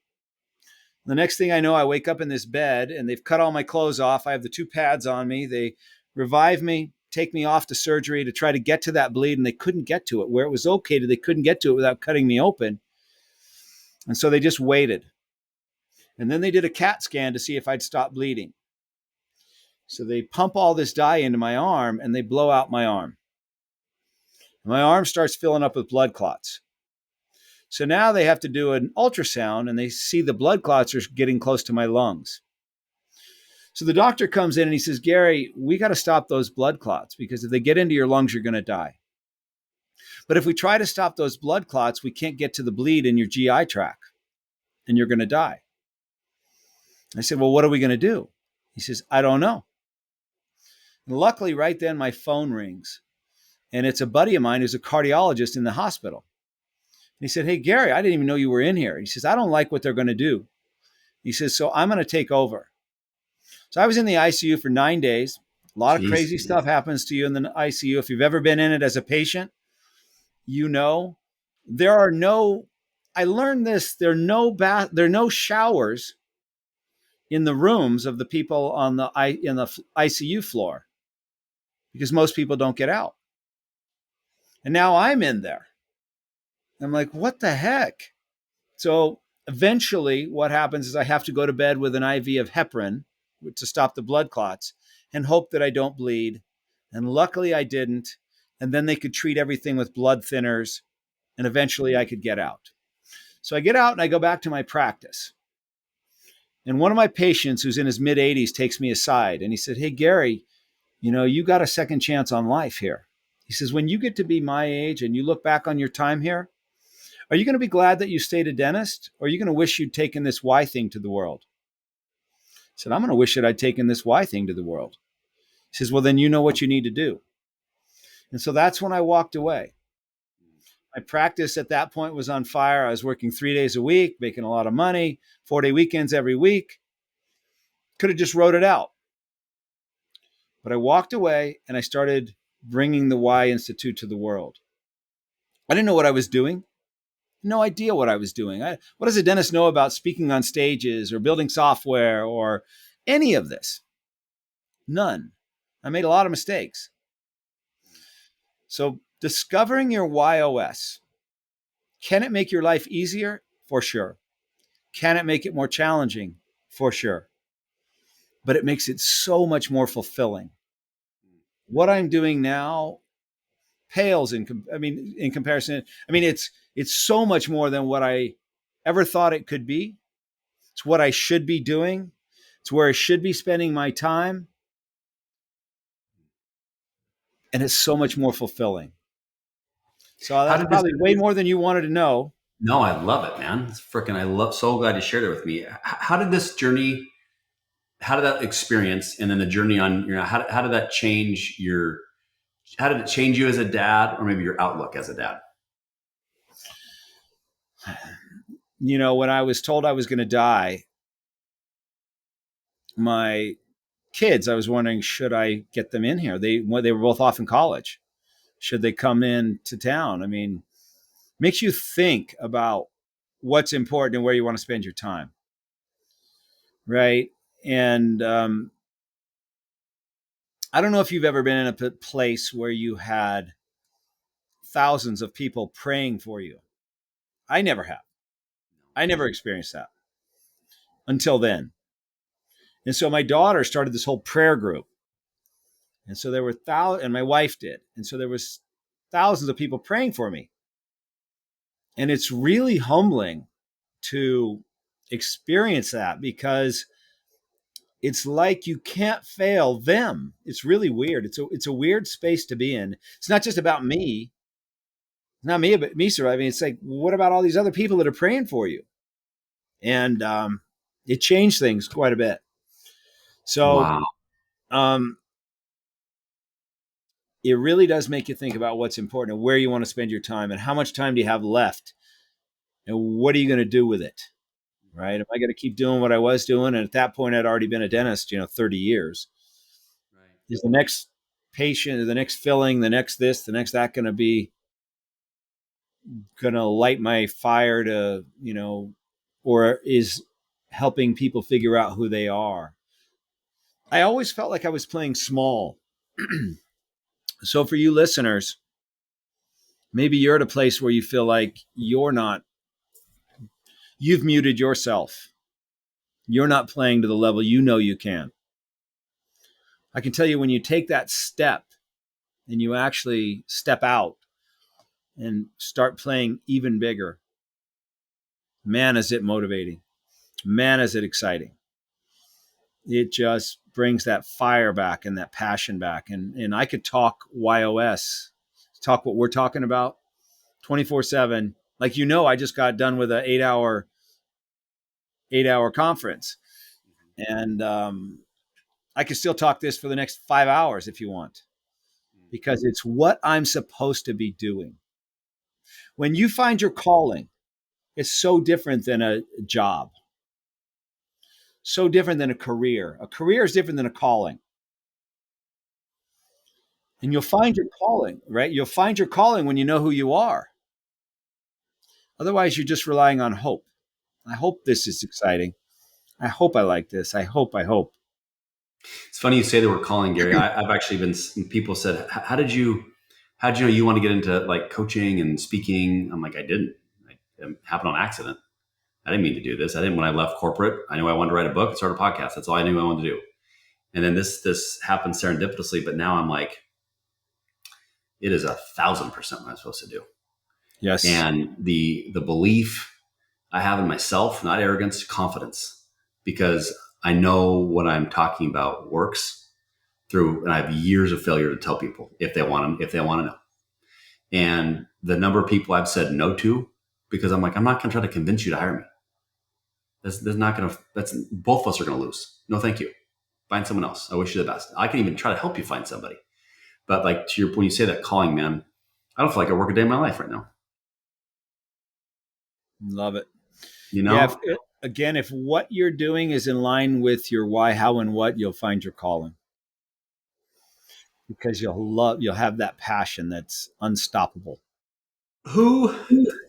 The next thing I know, I wake up in this bed and they've cut all my clothes off. I have the 2 pads on me. They revive me, take me off to surgery to try to get to that bleed, and they couldn't get to it. Where it was located, they couldn't get to it without cutting me open. And so they just waited. And then they did a CAT scan to see if I'd stop bleeding. So they pump all this dye into my arm and they blow out my arm. My arm starts filling up with blood clots. So now they have to do an ultrasound and they see the blood clots are getting close to my lungs. So the doctor comes in and he says, Gary, we got to stop those blood clots because if they get into your lungs, you're going to die. But if we try to stop those blood clots, we can't get to the bleed in your GI tract and you're going to die. I said, well, what are we going to do? He says, I don't know. And luckily, right then, my phone rings. And it's a buddy of mine who's a cardiologist in the hospital. And he said, hey, Gary, I didn't even know you were in here. He says, I don't like what they're going to do. He says, so I'm going to take over. So I was in the ICU for 9 days. A lot of crazy stuff happens to you in the ICU. If you've ever been in it as a patient, you know, I learned this, there are no showers in the rooms of the people in the ICU floor because most people don't get out. And now I'm in there. I'm like, what the heck? So eventually what happens is I have to go to bed with an IV of heparin to stop the blood clots and hope that I don't bleed. And luckily I didn't. And then they could treat everything with blood thinners and eventually I could get out. So I get out and I go back to my practice. And one of my patients who's in his mid 80s takes me aside and he said, hey, Gary, you got a second chance on life here. He says, when you get to be my age and you look back on your time here, are you going to be glad that you stayed a dentist? Or are you going to wish you'd taken this Y thing to the world? I said, I'm going to wish that I'd taken this Y thing to the world. He says, well, then you know what you need to do. And so that's when I walked away. My practice at that point was on fire. I was working 3 days a week, making a lot of money, 4-day weekends every week. Could have just wrote it out. But I walked away and I started bringing the Y Institute to the world. I didn't know what I was doing. No idea what I was doing. What does a dentist know about speaking on stages or building software or any of this? None. I made a lot of mistakes. So discovering your YOS, can it make your life easier? For sure. Can it make it more challenging? For sure. But it makes it so much more fulfilling. What I'm doing now pales in comparison. It's so much more than what I ever thought it could be. It's what I should be doing. It's where I should be spending my time. And it's so much more fulfilling. So that's probably way more than you wanted to know. No, I love it, man. It's so glad you shared it with me. How did this journey, how did that experience and then the journey on, how did that change how did it change you as a dad or maybe your outlook as a dad? When I was told I was going to die, my kids, I was wondering, should I get them in here? They were both off in college. Should they come in to town? Makes you think about what's important and where you want to spend your time. Right. And I don't know if you've ever been in a place where you had thousands of people praying for you. I never have. I never experienced that until then. And so my daughter started this whole prayer group. And so there were and my wife did. And so there was thousands of people praying for me. And it's really humbling to experience that because it's like you can't fail them. It's really weird. It's a weird space to be in. It's not just about me. It's not me, but me surviving. It's like, what about all these other people that are praying for you? And it changed things quite a bit. So Wow. um, it really does make you think about what's important and where you want to spend your time and how much time do you have left and what are you going to do with it, right? Am I going to keep doing what I was doing? And at that point, I'd already been a dentist, 30 years. Right. Is the next patient, the next filling, the next this, the next that going to light my fire to, or is helping people figure out who they are? I always felt like I was playing small. So for you listeners, maybe you're at a place where you feel like you've muted yourself. You're not playing to the level you can. I can tell you when you take that step and you actually step out and start playing even bigger, man, is it motivating. Man, is it exciting. It just brings that fire back and that passion back. And I could talk YOS, talk what we're talking about 24/7. Like, I just got done with an 8-hour conference. And I could still talk this for the next 5 hours if you want, because it's what I'm supposed to be doing. When you find your calling, it's so different than a job, so different than a career. A career is different than a calling. And you'll find your calling, right? You'll find your calling when you know who you are. Otherwise, you're just relying on hope. I hope this is exciting. I hope I like this. I hope. It's funny you say the word calling, Gary. I've actually been, people said, how'd you know you want to get into like coaching and speaking? I'm like, I didn't. It happened on accident. I didn't mean to do this. I didn't, when I left corporate, I knew I wanted to write a book and start a podcast. That's all I knew I wanted to do. And then this happened serendipitously, but now I'm like, it is 1,000% what I'm supposed to do. Yes. And the belief I have in myself, not arrogance, confidence, because I know what I'm talking about works through, and I have years of failure to tell people if they want them, if they want to know. And the number of people I've said no to, because I'm like, I'm not going to try to convince you to hire me. That's not going to, that's, both of us are going to lose. No, thank you. Find someone else. I wish you the best. I can even try to help you find somebody. But like to your point, you say that calling, man, I don't feel like I work a day in my life right now. Love it. You Yeah. know? If what you're doing is in line with your why, how, and what, you'll find your calling, because you'll have that passion that's unstoppable. Who,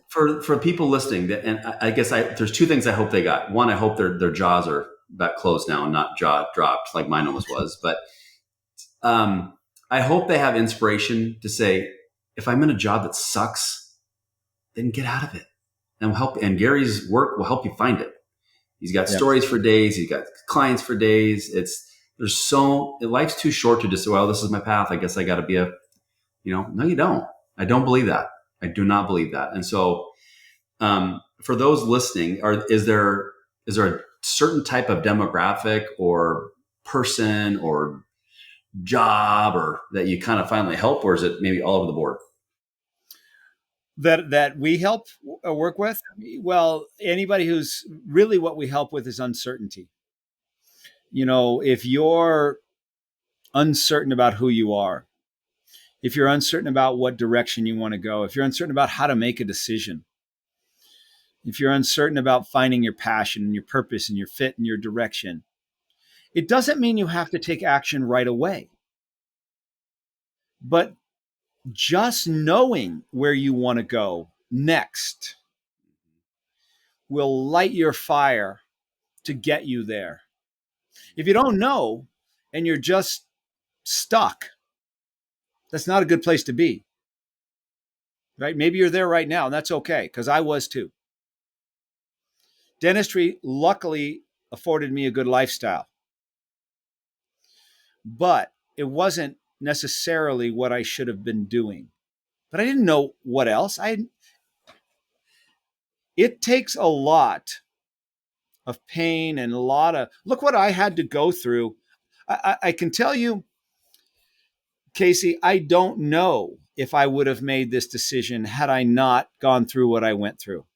for people listening, and I guess there's two things I hope they got. One, I hope their jaws are back closed now and not jaw dropped like mine almost was. But I hope they have inspiration to say, if I'm in a job that sucks, then get out of it and help. And Gary's work will help you find it. He's got Yeah. stories for days. He's got clients for days. Life's too short to just say, well, this is my path. I guess I got to be no, you don't. I don't believe that. I do not believe that. And so, for those listening, is there a certain type of demographic or person or job or that you kind of finally help, or is it maybe all over the board? That we help work with? Well, anybody who's really, what we help with is uncertainty. If you're uncertain about who you are, if you're uncertain about what direction you want to go, if you're uncertain about how to make a decision, if you're uncertain about finding your passion and your purpose and your fit and your direction, it doesn't mean you have to take action right away. But just knowing where you want to go next will light your fire to get you there. If you don't know and you're just stuck, that's not a good place to be. Right? Maybe you're there right now, and that's okay, because I was too. Dentistry luckily afforded me a good lifestyle, but it wasn't necessarily what I should have been doing. But I didn't know what else. It takes a lot of pain and look what I had to go through. I can tell you, Casey, I don't know if I would have made this decision had I not gone through what I went through.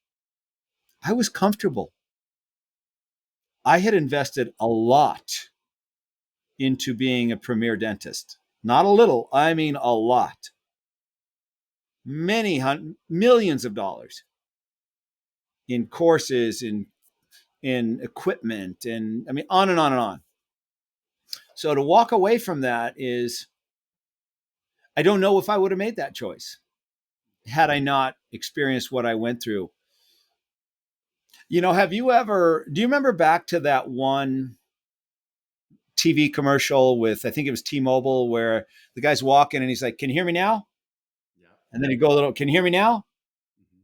I was comfortable. I had invested a lot into being a premier dentist. Not a little, I mean a lot. Millions of dollars in courses, in equipment, and I mean, on and on and on. So to walk away from that is, I don't know if I would have made that choice had I not experienced what I went through. You know, do you remember back to that one TV commercial with, I think it was T-Mobile, where the guy's walking and he's like, "Can you hear me now?" Yeah. And then he go a little, "Can you hear me now?" Mhm.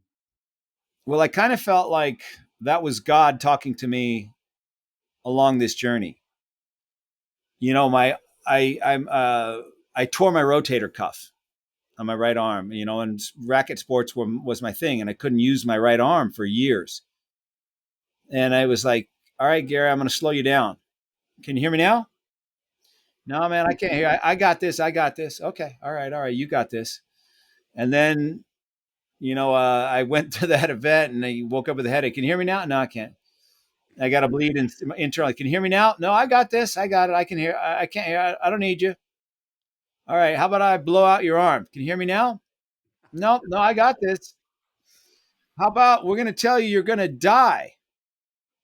Well, I kind of felt like that was God talking to me along this journey. You know, I tore my rotator cuff on my right arm, you know, and racket sports was my thing, and I couldn't use my right arm for years. And I was like, "All right, Gary, I'm going to slow you down. Can you hear me now?" "No, man, I can't hear. I got this. I got this." "Okay, all right, all right, you got this." And then, I went to that event and I woke up with a headache. "Can you hear me now?" "No, I can't. I got to bleed internally." "Can you hear me now?" "No, I got this. I got it. I can hear. I can't hear. I don't need you." "All right, how about I blow out your arm? Can you hear me now?" "No, no, I got this." "How about we're going to tell you you're going to die?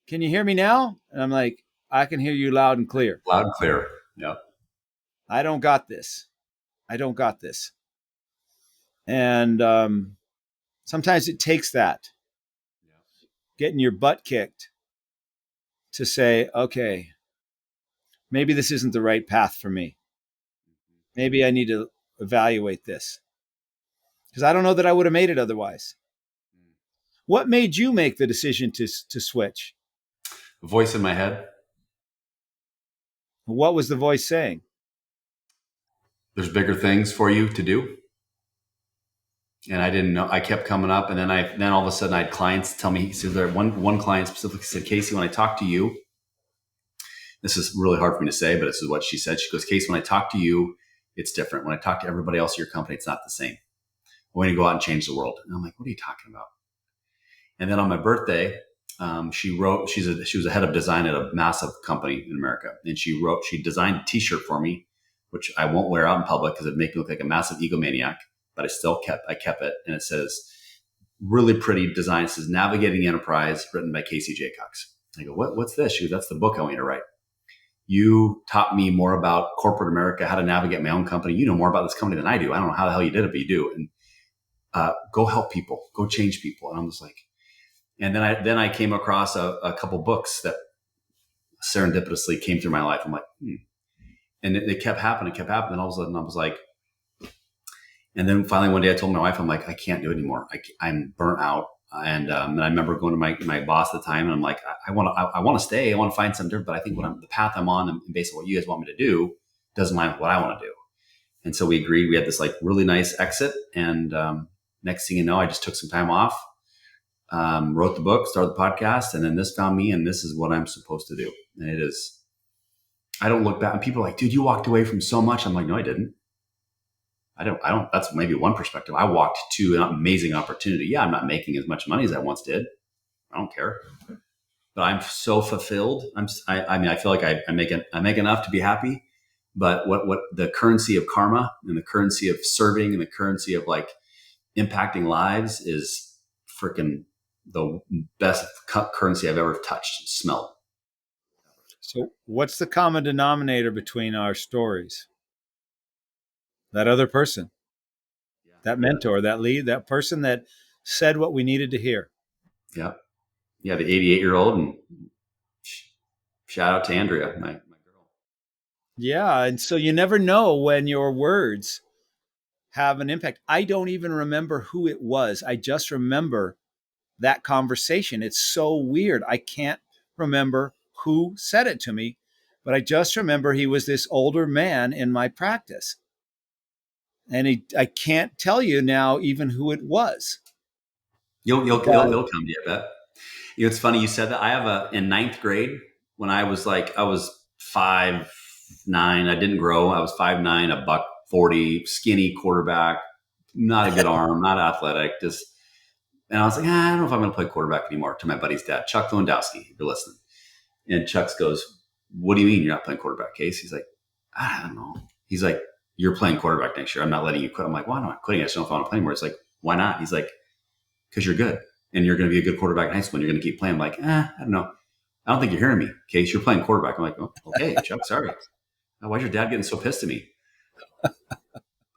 Can you hear me now?" And I'm like, "I can hear you loud and clear. Loud and clear. Yeah. I don't got this. I don't got this." And sometimes it takes that, getting your butt kicked, to say, okay, maybe this isn't the right path for me. Maybe I need to evaluate this, because I don't know that I would have made it otherwise. What made you make the decision to switch? A voice in my head. What was the voice saying? There's bigger things for you to do. And I didn't know. I kept coming up, and then all of a sudden I had clients tell me. So there one client specifically said, "Casey, when I talk to you, this is really hard for me to say, but this is what she said. She goes, Casey, when I talk to you, it's different. When I talk to everybody else in your company, it's not the same. We're going to go out and change the world." And I'm like, "What are you talking about?" And then on my birthday, she wrote. She was a head of design at a massive company in America, and she designed a T-shirt for me, which I won't wear out in public because it make me look like a massive egomaniac. But I kept it, and it says, really pretty design. It says "Navigating Enterprise," written by Casey J. Cox. I go, what's this? She goes, "That's the book I want you to write. You taught me more about corporate America, how to navigate my own company. You know more about this company than I do. I don't know how the hell you did it, but you do. And go help people, go change people." And I'm just like, and then I came across a couple books that serendipitously came through my life. I'm like, and it kept happening, And all of a sudden I was like, and then finally one day I told my wife, I'm like, "I can't do it anymore. I'm burnt out." And I remember going to my boss at the time, and I'm like, I want to stay. I want to find something different, but I think the path I'm on, and based on what you guys want me to do, doesn't line with what I want to do. And so we agreed. We had this like really nice exit, and next thing you know, I just took some time off, wrote the book, started the podcast, and then this found me, and this is what I'm supposed to do. And it is. I don't look back, and people are like, "Dude, you walked away from so much." I'm like, "No, I didn't. I don't. That's maybe one perspective. I walked to an amazing opportunity. Yeah, I'm not making as much money as I once did. I don't care, but I'm so fulfilled. I mean, I feel like I make enough to be happy. But what the currency of karma and the currency of serving and the currency of like impacting lives is freaking the best currency I've ever touched, smelled. So, what's the common denominator between our stories? That other person, that mentor, that lead, that person that said what we needed to hear. Yeah, yeah. The 88-year-old, and shout out to Andrea, my girl. Yeah. And so you never know when your words have an impact. I don't even remember who it was. I just remember that conversation. It's so weird. I can't remember who said it to me, but I just remember he was this older man in my practice. And I can't tell you now even who it was. It'll come to you, I bet. You know, it's funny you said that. I have in ninth grade, when I was 5'9". I didn't grow. I was 5'9", a buck 40, skinny quarterback, not a good arm, not athletic, just. And I was like, I don't know if I'm going to play quarterback anymore. To my buddy's dad, Chuck Lewandowski, if you're listening. And Chuck goes, what do you mean you're not playing quarterback, Case? He's like, I don't know. He's like, you're playing quarterback next year. I'm not letting you quit. I'm like, why am I quitting? I just don't know if I want to play anymore. It's like, why not? He's like, because you're good and you're going to be a good quarterback in high school and you're going to keep playing. I'm like, I don't know. I don't think you're hearing me, Case. You're playing quarterback. I'm like, oh, okay, Chuck, sorry. Why's your dad getting so pissed at me?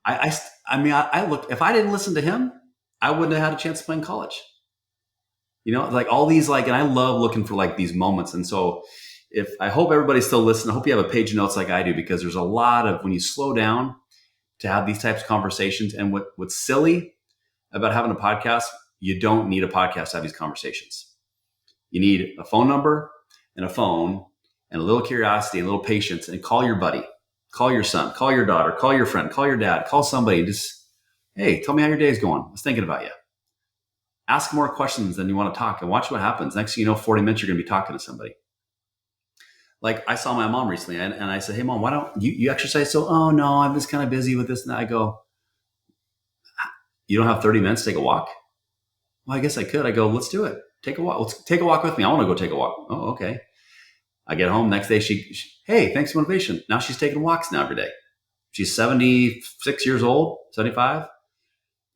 I look, if I didn't listen to him, I wouldn't have had a chance to play in college. Like all these, like, and I love looking for like these moments. And so I hope everybody's still listening. I hope you have a page of notes like I do, because there's a lot of, when you slow down to have these types of conversations, and what's silly about having a podcast, you don't need a podcast to have these conversations. You need a phone number and a phone and a little curiosity and a little patience, and call your buddy, call your son, call your daughter, call your friend, call your dad, call somebody, and just, hey, tell me how your day's going. I was thinking about you. Ask more questions than you want to talk and watch what happens. Next thing you know, 40 minutes, you're going to be talking to somebody. Like I saw my mom recently and I said, hey, Mom, why don't you exercise? So, oh, no, I'm just kind of busy with this. And I go, you don't have 30 minutes to take a walk? Well, I guess I could. I go, let's do it. Take a walk. Let's take a walk with me. I want to go take a walk. Oh, okay. I get home next day. She hey, thanks for motivation. Now she's taking walks now every day. She's 76 years old, 75.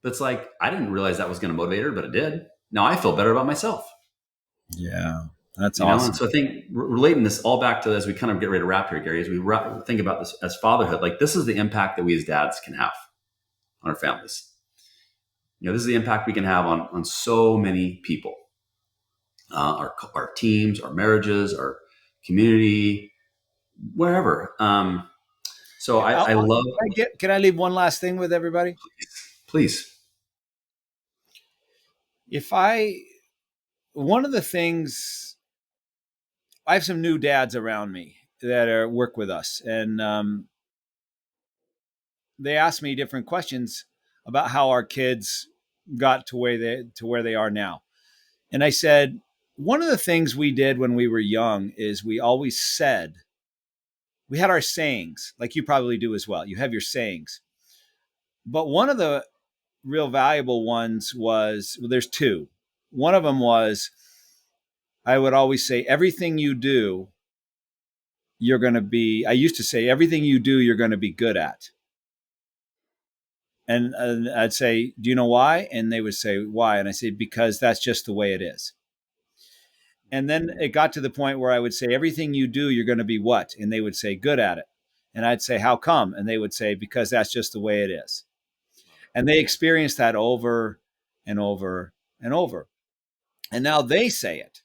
But it's like, I didn't realize that was going to motivate her, but it did. Now I feel better about myself. Yeah, that's awesome. And so I think relating this all back to, as we kind of get ready to wrap here, Gary, as we think about this as fatherhood, like this is the impact that we as dads can have on our families. This is the impact we can have on so many people, our teams, our marriages, our community, wherever. So I love. Can I leave one last thing with everybody? Please. One of the things, I have some new dads around me that work with us, and they ask me different questions about how our kids got to where they are now. And I said, one of the things we did when we were young is we always said, we had our sayings, like you probably do as well. You have your sayings. But one of the real valuable ones was, well, there's two. One of them was, I would always say, everything you do, I used to say, everything you do, you're going to be good at. And I'd say, do you know why? And they would say, why? And I say, because that's just the way it is. And then it got to the point where I would say, everything you do, you're going to be what? And they would say, good at it. And I'd say, how come? And they would say, because that's just the way it is. And they experienced that over and over and over. And now they say it.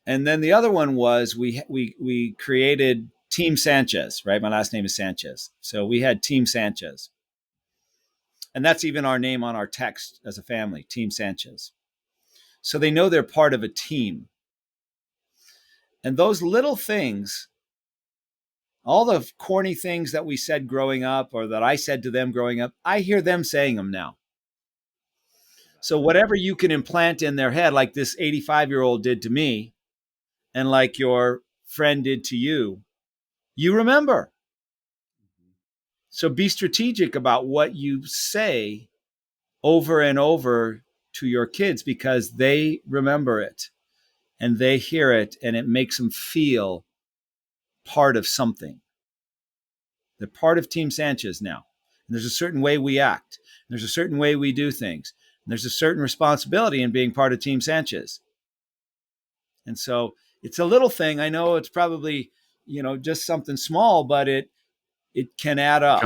And then the other one was we created Team Sanchez, right? My last name is Sanchez. So we had Team Sanchez. And that's even our name on our text as a family, Team Sanchez. So they know they're part of a team. And those little things, all the corny things that we said growing up, or that I said to them growing up, I hear them saying them now. So whatever you can implant in their head, like this 85-year-old did to me, and like your friend did to you, you remember. So be strategic about what you say over and over to your kids, because they remember it and they hear it, and it makes them feel part of something. They're part of Team Sanchez now. And there's a certain way we act. And there's a certain way we do things. And there's a certain responsibility in being part of Team Sanchez. And so it's a little thing. I know it's probably, just something small, but it can add up.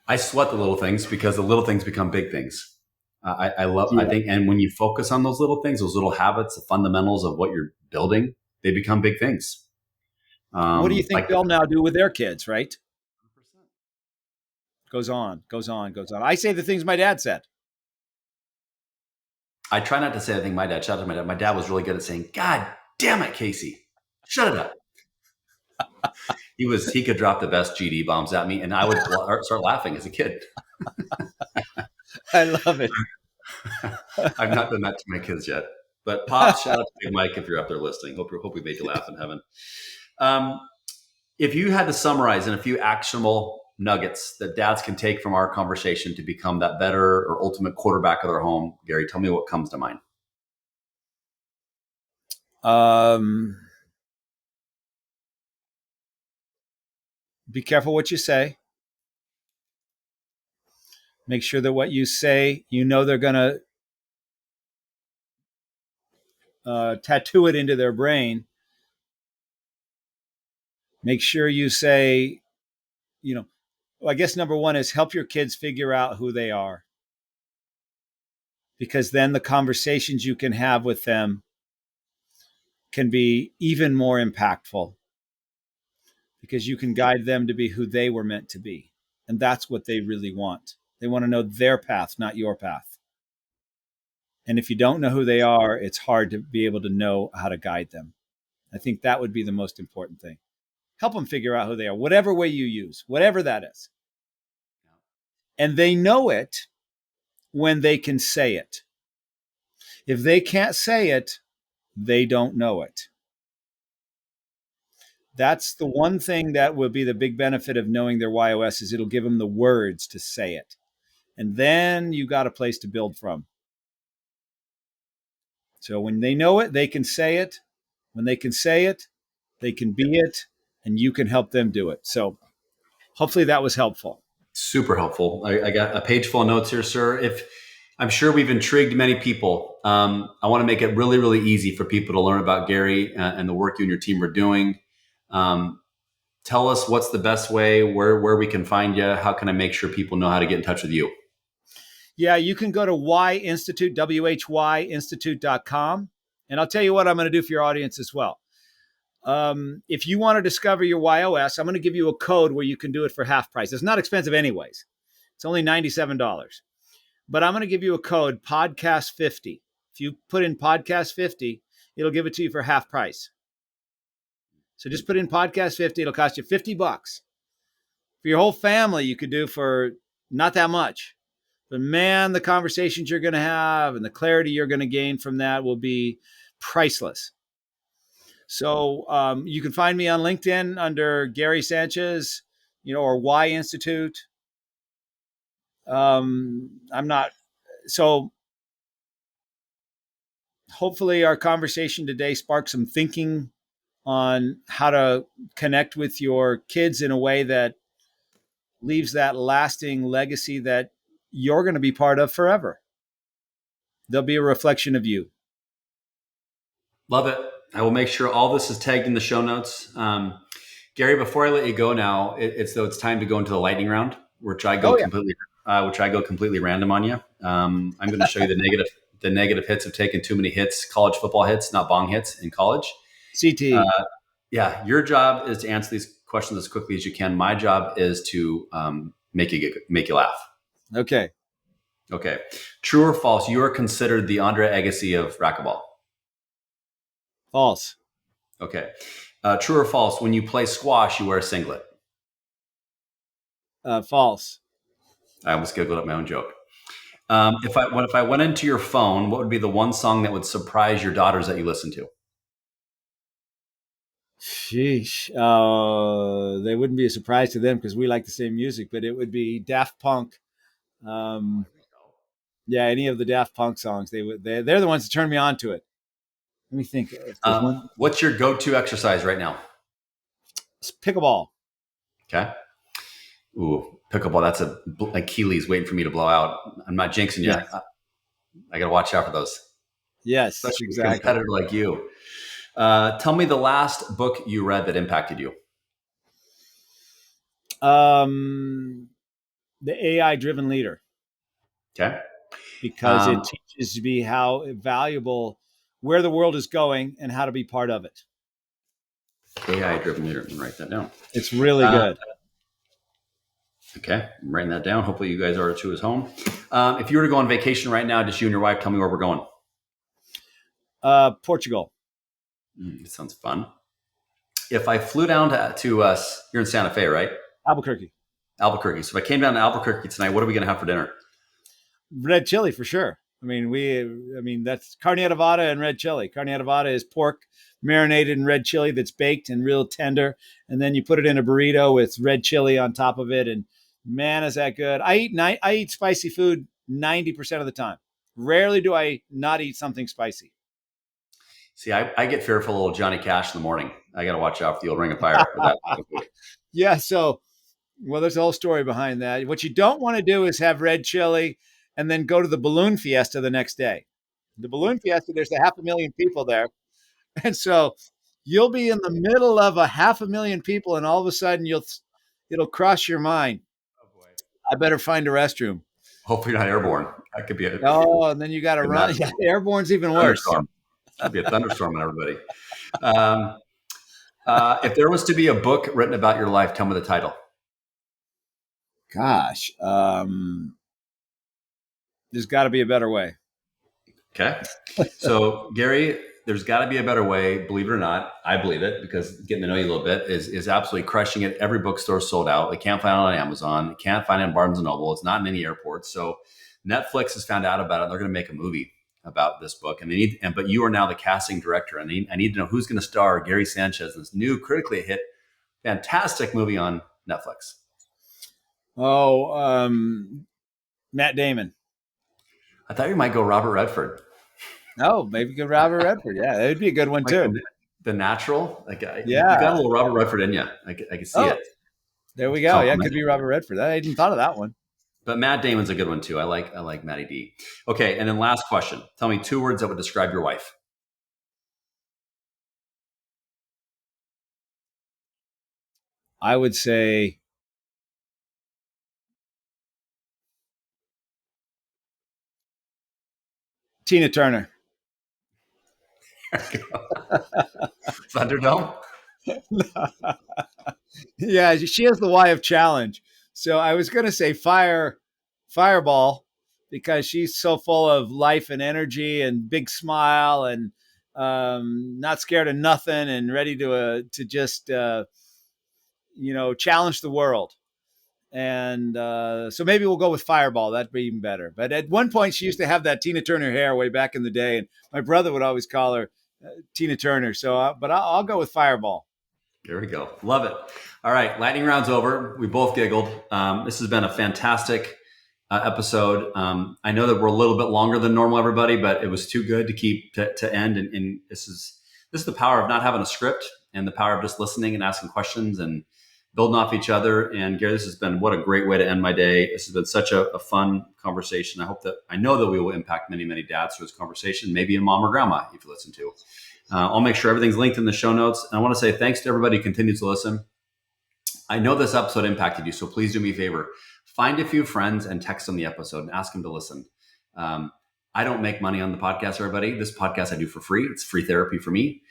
I sweat the little things, because the little things become big things. I think, and when you focus on those little things, those little habits, the fundamentals of what you're building, they become big things. What do you think they'll now do with their kids, right? 100%. Goes on. I say the things my dad said. I try not to say anything my dad. Shout out to my dad. My dad was really good at saying, God damn it, Casey, shut it up. He could drop the best GD bombs at me, and I would start laughing as a kid. I love it. I've not done that to my kids yet. But Pops, shout out to Big Mike if you're up there listening. Hope we make you laugh in heaven. If you had to summarize in a few actionable nuggets that dads can take from our conversation to become that better or ultimate quarterback of their home, Gary, tell me what comes to mind. Um, be careful what you say. Make sure that what you say, they're going to tattoo it into their brain. Make sure you say, well, I guess number one is help your kids figure out who they are, because then the conversations you can have with them can be even more impactful, because you can guide them to be who they were meant to be. And that's what they really want. They want to know their path, not your path. And if you don't know who they are, it's hard to be able to know how to guide them. I think that would be the most important thing. Help them figure out who they are, whatever way you use, whatever that is. And they know it when they can say it. If they can't say it, they don't know it. That's the one thing that will be the big benefit of knowing their YOS, is it'll give them the words to say it. And then you got a place to build from. So when they know it, they can say it. When they can say it, they can be it, and you can help them do it. So hopefully that was helpful. Super helpful. I got a page full of notes here, sir. If I'm sure we've intrigued many people. I want to make it really, really easy for people to learn about Gary and the work you and your team are doing. Tell us what's the best way, where we can find you. How can I make sure people know how to get in touch with you? Yeah, you can go to Y Institute, WHYinstitute.com. And I'll tell you what I'm going to do for your audience as well. If you want to discover your YOS, I'm going to give you a code where you can do it for half price. It's not expensive anyways. It's only $97. But I'm going to give you a code, podcast50. If you put in podcast50, it'll give it to you for half price. So just put in podcast50. It'll cost you $50. For your whole family, you could do for not that much. But man, the conversations you're going to have and the clarity you're going to gain from that will be priceless. So you can find me on LinkedIn under Gary Sanchez, or Y Institute. I'm not. So hopefully our conversation today sparked some thinking on how to connect with your kids in a way that leaves that lasting legacy that you're going to be part of forever. They'll be a reflection of you. Love it. I will make sure all this is tagged in the show notes. Gary, before I let you go now, it's time to go into the lightning round, which I go completely random on you. I'm going to show you the negative hits of taking too many hits, college football hits, not bong hits in college. CT. Yeah, your job is to answer these questions as quickly as you can. My job is to make you laugh. Okay. Okay. True or false? You are considered the Andre Agassi of racquetball. False. Okay. True or false? When you play squash, you wear a singlet. False. I almost giggled at my own joke. If I went into your phone, what would be the one song that would surprise your daughters that you listen to? Sheesh. They wouldn't be a surprise to them because we like the same music, but it would be Daft Punk. Yeah, any of the Daft Punk songs. They're the ones that turned me on to it. Let me think. If there's one. What's your go-to exercise right now? It's pickleball. Okay. Ooh, pickleball. That's a Achilles waiting for me to blow out. I'm not jinxing you. Yes. I got to watch out for those. Yes, Especially exactly. a competitor like you. Tell me the last book you read that impacted you. The AI-driven leader. Okay. Because it teaches me how valuable, where the world is going and how to be part of it. AI-driven leader. I'm write that down. It's really good. Okay. I'm writing that down. Hopefully you guys are too at home. If you were to go on vacation right now, just you and your wife, tell me where we're going. Portugal. It sounds fun. If I flew down to us, you're in Santa Fe, right? Albuquerque. So if I came down to Albuquerque tonight, what are we going to have for dinner? Red chili for sure. I mean, that's carne adobada and red chili. Carne adobada is pork marinated in red chili that's baked and real tender. And then you put it in a burrito with red chili on top of it. And man, is that good. I eat spicy food 90% of the time. Rarely do I not eat something spicy. See, I get fearful of old Johnny Cash in the morning. I got to watch out for the old Ring of Fire with that. Yeah. So, well, there's a whole story behind that. What you don't want to do is have red chili and then go to the balloon fiesta the next day. The balloon fiesta, there's a 500,000 people there. And so you'll be in the middle of a 500,000 people, and all of a sudden it'll cross your mind. Oh boy. I better find a restroom. Hopefully not airborne. That could be a Oh, and then you got to run. Yeah, airborne's even worse. thunderstorm. Could be a thunderstorm on everybody. If there was to be a book written about your life, tell me the title. Gosh, there's got to be a better way. Okay. So, Gary, there's got to be a better way. Believe it or not, I believe it because getting to know you a little bit is absolutely crushing it. Every bookstore sold out. They can't find it on Amazon. They can't find it in Barnes and Noble. It's not in any airports. So, Netflix has found out about it. They're going to make a movie about this book, but you are now the casting director. I need to know who's going to star Gary Sanchez in this new critically hit, fantastic movie on Netflix. Oh, Matt Damon. I thought you might go Robert Redford. Oh, maybe go Robert Redford. Yeah, that'd be a good one like too. The Natural. Yeah, you got a little Robert Redford in you. I can see it. There we go. Yeah, it could be Robert Redford. I hadn't thought of that one. But Matt Damon's a good one too. I like Matty D. Okay, and then last question. Tell me 2 words that would describe your wife. I would say Tina Turner. Thunderdome? Yeah, she has the Y of challenge. So I was going to say Fireball, because she's so full of life and energy and big smile and not scared of nothing and ready to just challenge the world. And so maybe we'll go with Fireball. That'd be even better. But at one point, she used to have that Tina Turner hair way back in the day, and my brother would always call her Tina Turner. So, but I'll go with Fireball. There we go. Love it. All right, lightning round's over. We both giggled. This has been a fantastic episode. I know that we're a little bit longer than normal, everybody, but it was too good to keep to end. And this is the power of not having a script and the power of just listening and asking questions and building off each other. And Gary, this has been what a great way to end my day. This has been such a fun conversation. I know that we will impact many, many dads through this conversation, maybe a mom or grandma if you listen to. I'll make sure everything's linked in the show notes. And I want to say thanks to everybody who continues to listen. I know this episode impacted you, so please do me a favor. Find a few friends and text them the episode and ask them to listen. I don't make money on the podcast, everybody. This podcast I do for free. It's free therapy for me.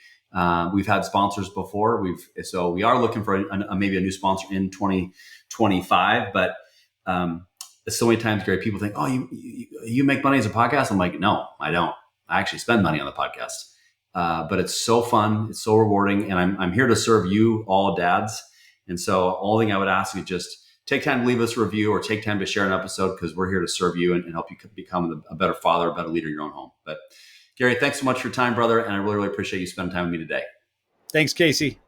We've had sponsors before. So we are looking for maybe a new sponsor in 2025. But so many times, Gary, people think, "Oh, you make money as a podcast?" I'm like, "No, I don't. I actually spend money on the podcast." But it's so fun, it's so rewarding, and I'm here to serve you all dads. And so, all thing I would ask you just take time to leave us a review or take time to share an episode because we're here to serve you and help you become a better father, a better leader in your own home. But Gary, thanks so much for your time, brother, and I really, really appreciate you spending time with me today. Thanks, Casey.